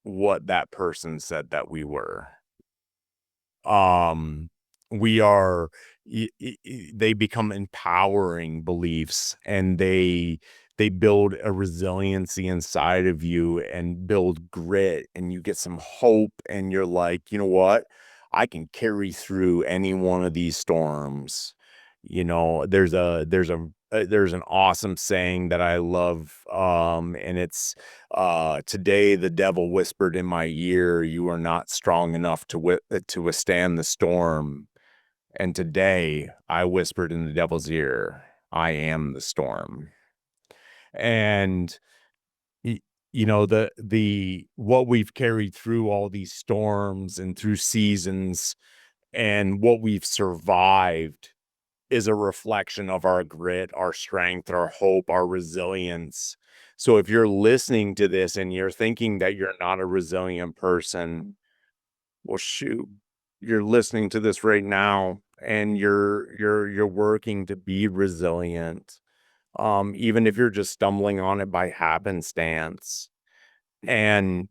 what that person said that we were. Um, we are they become empowering beliefs, and they build a resiliency inside of you and build grit, and you get some hope, and you're like, you know what? I can carry through any one of these storms. There's an awesome saying that I love, and it's today the devil whispered in my ear, "You are not strong enough to withstand the storm." And today I whispered in the devil's ear, "I am the storm." And y- the what we've carried through all these storms and through seasons, and what we've survived, is a reflection of our grit, our strength, our hope, our resilience. So if you're listening to this and you're thinking that you're not a resilient person, well, shoot, you're listening to this right now, and you're working to be resilient. Even if you're just stumbling on it by happenstance. And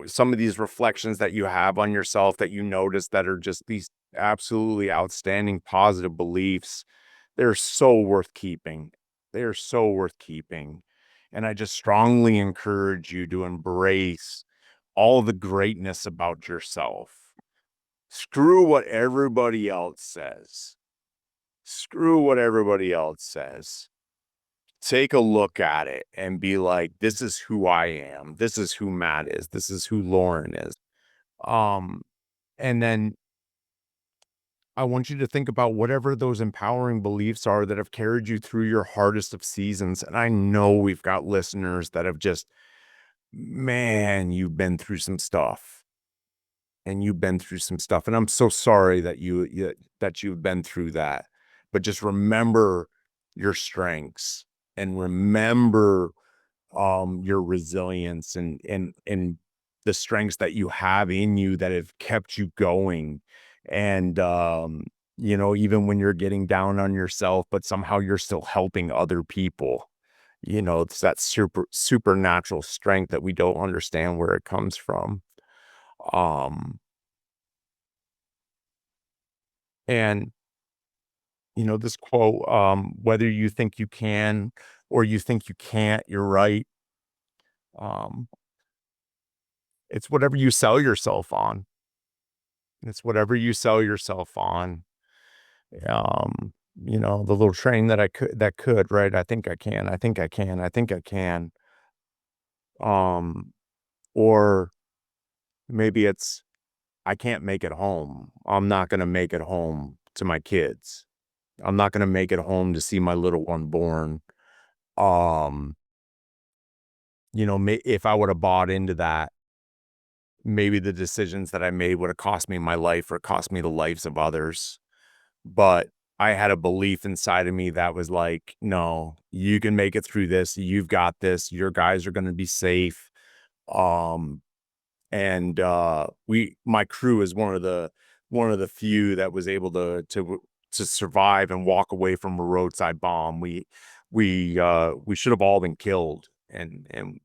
some of these reflections that you have on yourself that you notice that are just these absolutely outstanding positive beliefs, they're so worth keeping. They're so worth keeping. And I just strongly encourage you to embrace all the greatness about yourself. Screw what everybody else says. Screw what everybody else says. Take a look at it and be like, this is who I am. This is who Matt is. This is who Lauren is. Um, and then I want you to think about whatever those empowering beliefs are that have carried you through your hardest of seasons. And I know we've got listeners that have just, man, you've been through some stuff, and you've been through some stuff. And I'm so sorry that that you've been through that. But just remember your strengths, and remember your resilience, and the strengths that you have in you that have kept you going. And even when you're getting down on yourself, but somehow you're still helping other people. It's that supernatural strength that we don't understand where it comes from. um and this quote, whether you think you can or you think you can't, you're right. um it's whatever you sell yourself on. It's whatever you sell yourself on. The little train that could, right? I think I can. I think I can. I think I can. Um, or maybe it's, I can't make it home. I'm not gonna make it home to my kids. I'm not gonna make it home to see my little one born. Um, if I would have bought into that, maybe the decisions that I made would have cost me my life or cost me the lives of others. But I had a belief inside of me that was like, "No, you can make it through this. You've got this. Your guys are gonna be safe." Um, and my crew is one of the few that was able to survive and walk away from a roadside bomb. We should have all been killed, and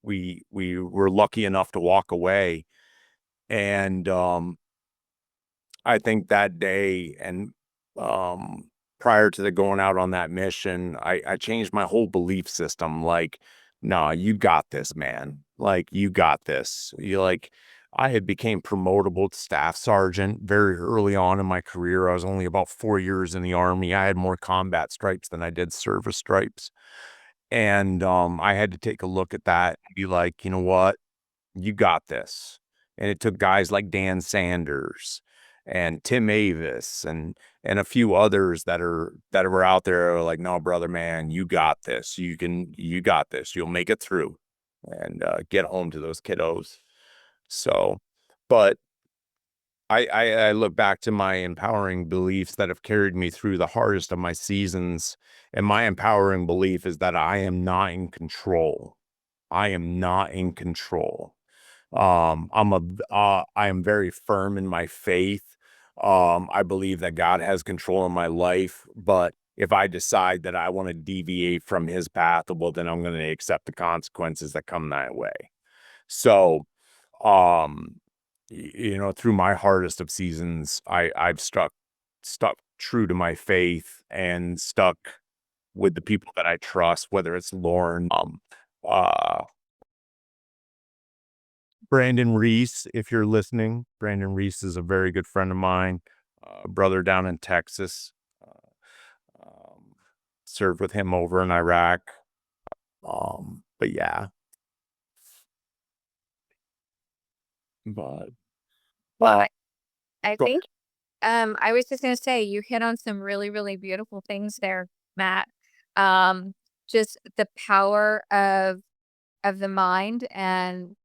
we were lucky enough to walk away. And I think that day, and prior to the going out on that mission, I changed my whole belief system. Like, "No, you got this, man. Like, you got this." I had became promotable to staff sergeant very early on in my career. I was only about 4 years in the Army. I had more combat stripes than I did service stripes. And I had to take a look at that and be like, you know what? You got this. And it took guys like Dan Sanders and Tim Avis and a few others that were out there are like, no, brother, man, you got this. You got this. You'll make it through and get home to those kiddos. So, but I look back to my empowering beliefs that have carried me through the hardest of my seasons. And my empowering belief is that I am not in control. I am not in control. I am very firm in my faith. I believe that God has control in my life, but if I decide that I want to deviate from his path, well, then I'm going to accept the consequences that come that way. So, um, through my hardest of seasons, I've stuck true to my faith and stuck with the people that I trust, whether it's Lauren, uh, Brandon Reese, if you're listening. Brandon Reese is a very good friend of mine, brother down in Texas. Um, Served with him over in Iraq. But yeah, but Well, I go think I was just gonna say you hit on some really, really beautiful things there, Matt. Um, just the power of the mind and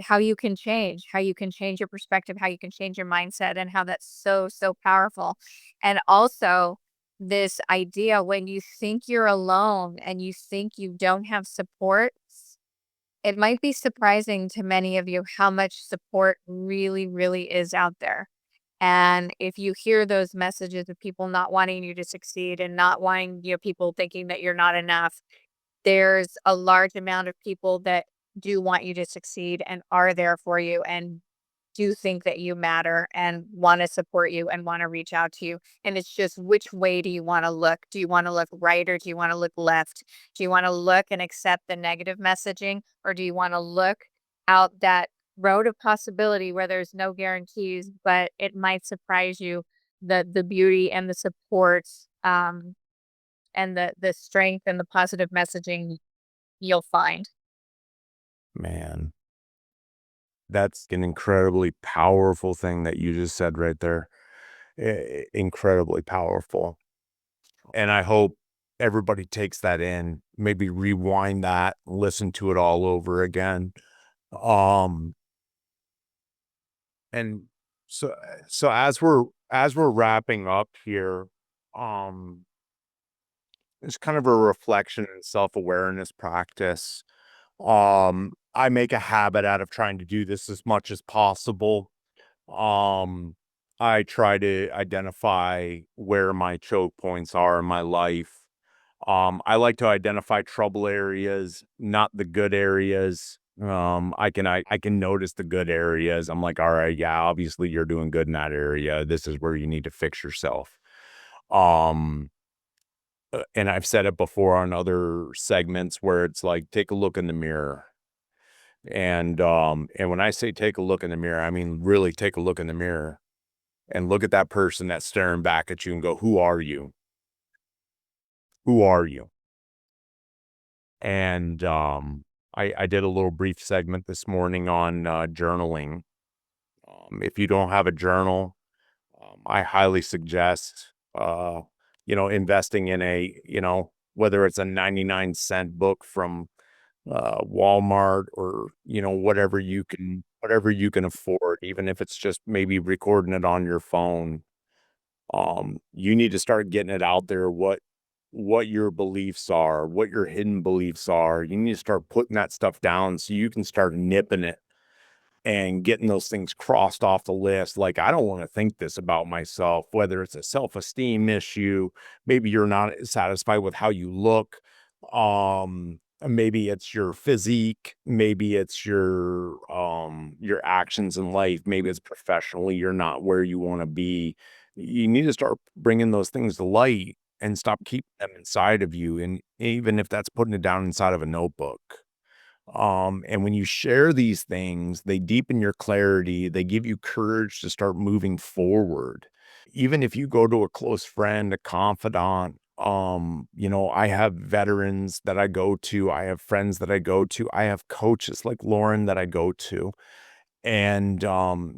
how you can change your perspective, how you can change your mindset, and how that's so, so powerful. And also, this idea when you think you're alone and you think you don't have support, it might be surprising to many of you how much support really, really is out there. And if you hear those messages of people not wanting you to succeed and not wanting, people thinking that you're not enough, there's a large amount of people that do want you to succeed and are there for you and do think that you matter and want to support you and want to reach out to you. And it's just which way do you want to look? Do you want to look right or do you want to look left? Do you want to look and accept the negative messaging or do you want to look out that road of possibility where there's no guarantees, but it might surprise you the beauty and the support and the strength and the positive messaging you'll find. man, that's an incredibly powerful thing that you just said right there. Incredibly powerful. And I hope everybody takes that in, maybe rewind that, listen to it all over again. Um, and so as we're wrapping up here, um, it's kind of a reflection and self-awareness practice. I make a habit out of trying to do this as much as possible. Um, I try to identify where my choke points are in my life. I like to identify trouble areas, not the good areas. I can notice the good areas. I'm like, all right, yeah, obviously you're doing good in that area. This is where you need to fix yourself. Um, and I've said it before on other segments where it's like, take a look in the mirror. And when I say take a look in the mirror, I mean really take a look in the mirror and look at that person that's staring back at you and go, who are you? Who are you? And I did a little brief segment this morning on journaling. If you don't have a journal, I highly suggest investing in whether it's a 99-cent book from Walmart or whatever you can afford, even if it's just maybe recording it on your phone. You need to start getting it out there, what your beliefs are, what your hidden beliefs are. You need to start putting that stuff down so you can start nipping it and getting those things crossed off the list. Like, I don't want to think this about myself, whether it's a self-esteem issue, maybe you're not satisfied with how you look. Maybe it's your physique, maybe it's your actions in life, maybe it's professionally, you're not where you want to be. You need to start bringing those things to light and stop keeping them inside of you. And even if that's putting it down inside of a notebook. And when you share these things, they deepen your clarity, they give you courage to start moving forward. Even if you go to a close friend, a confidant, I have veterans that I go to, I have friends that I go to, I have coaches like Lauren that I go to. and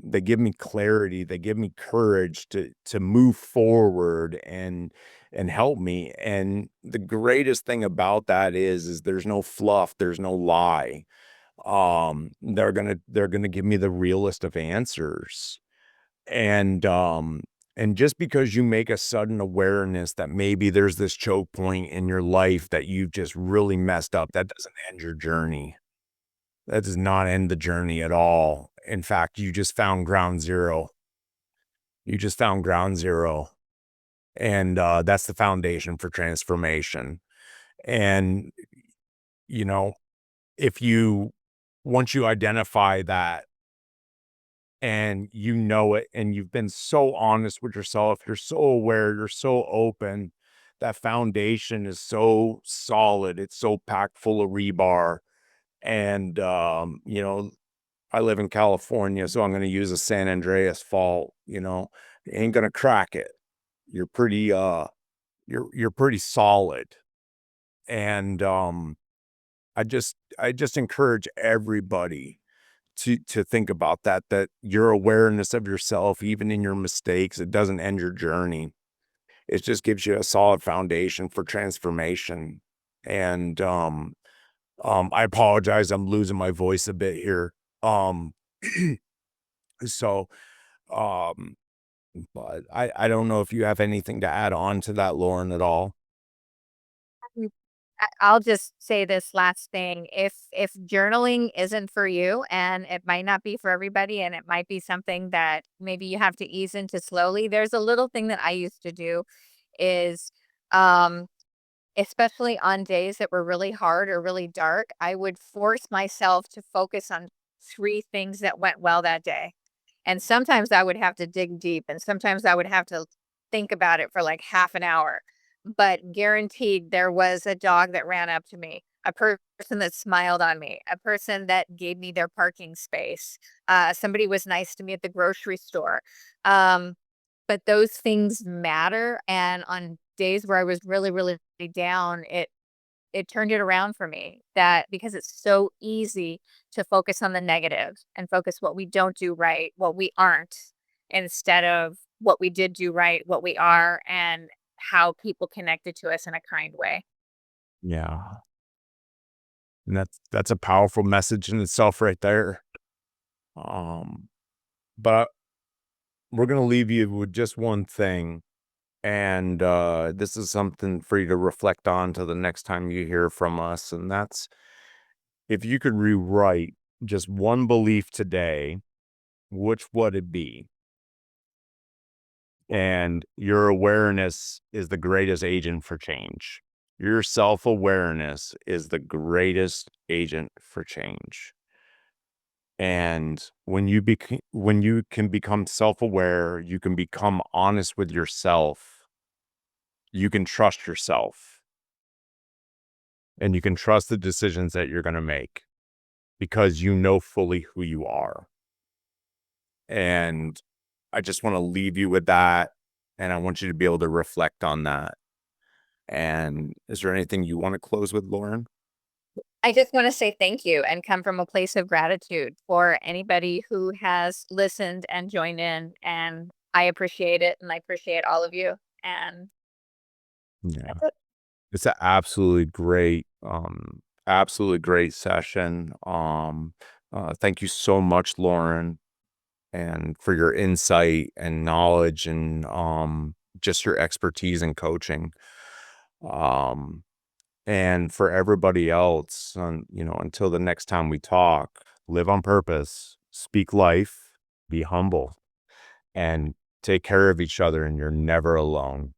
they give me clarity, they give me courage to move forward and help me. And the greatest thing about that is there's no fluff, there's no lie. They're gonna give me the realest of answers. And and just because you make a sudden awareness that maybe there's this choke point in your life that you've just really messed up, that doesn't end your journey. That does not end the journey at all. In fact, you just found ground zero. You just found ground zero. And that's the foundation for transformation. And, you know, if you, once you identify that and you know it and you've been so honest with yourself, you're so aware, you're so open, that foundation is so solid, it's so packed full of rebar. And, I live in California, so I'm gonna use a San Andreas fault, you ain't gonna crack it. You're pretty, you're pretty solid. And, I just encourage everybody to think about that, that your awareness of yourself, even in your mistakes, it doesn't end your journey. It just gives you a solid foundation for transformation. And, I apologize, I'm losing my voice a bit here. Um, so, um, but I don't know if you have anything to add on to that, Lauren, at all? Mm, I'll just say this last thing. If journaling isn't for you, and it might not be for everybody, and it might be something that maybe you have to ease into slowly, there's a little thing that I used to do is, um especially on days that were really hard or really dark, I would force myself to focus on 3 things that went well that day. And sometimes I would have to dig deep, and sometimes I would have to think about it for, like, half an hour. But guaranteed, there was a dog that ran up to me, a person that smiled on me, a person that gave me their parking space, somebody was nice to me at the grocery store. Um, but those things matter, and on days where I was really, really down, it turned it around for me, that because it's so easy to focus on the negative and focus what we don't do right, what we aren't, instead of what we did do right, what we are, and how people connected to us in a kind way. Yeah. And that's a powerful message in itself right there. Um, but we're gonna leave you with just one thing. And this is something for you to reflect on to the next time you hear from us. And that's, if you could rewrite just one belief today, which would it be? And your awareness is the greatest agent for change. Your self awareness is the greatest agent for change. And when you can become self aware, you can become honest with yourself. You can trust yourself and you can trust the decisions that you're going to make because you know fully who you are. And I just want to leave you with that. And I want you to be able to reflect on that. And is there anything you want to close with, Lauren? I just want to say thank you and come from a place of gratitude for anybody who has listened and joined in. And I appreciate it. And I appreciate all of you. And Yeah. that's it. It's an absolutely great session. Thank you so much, Lauren, and for your insight and knowledge and just your expertise in coaching. Um, and for everybody else, until the next time we talk, live on purpose, speak life, be humble, and take care of each other, and you're never alone.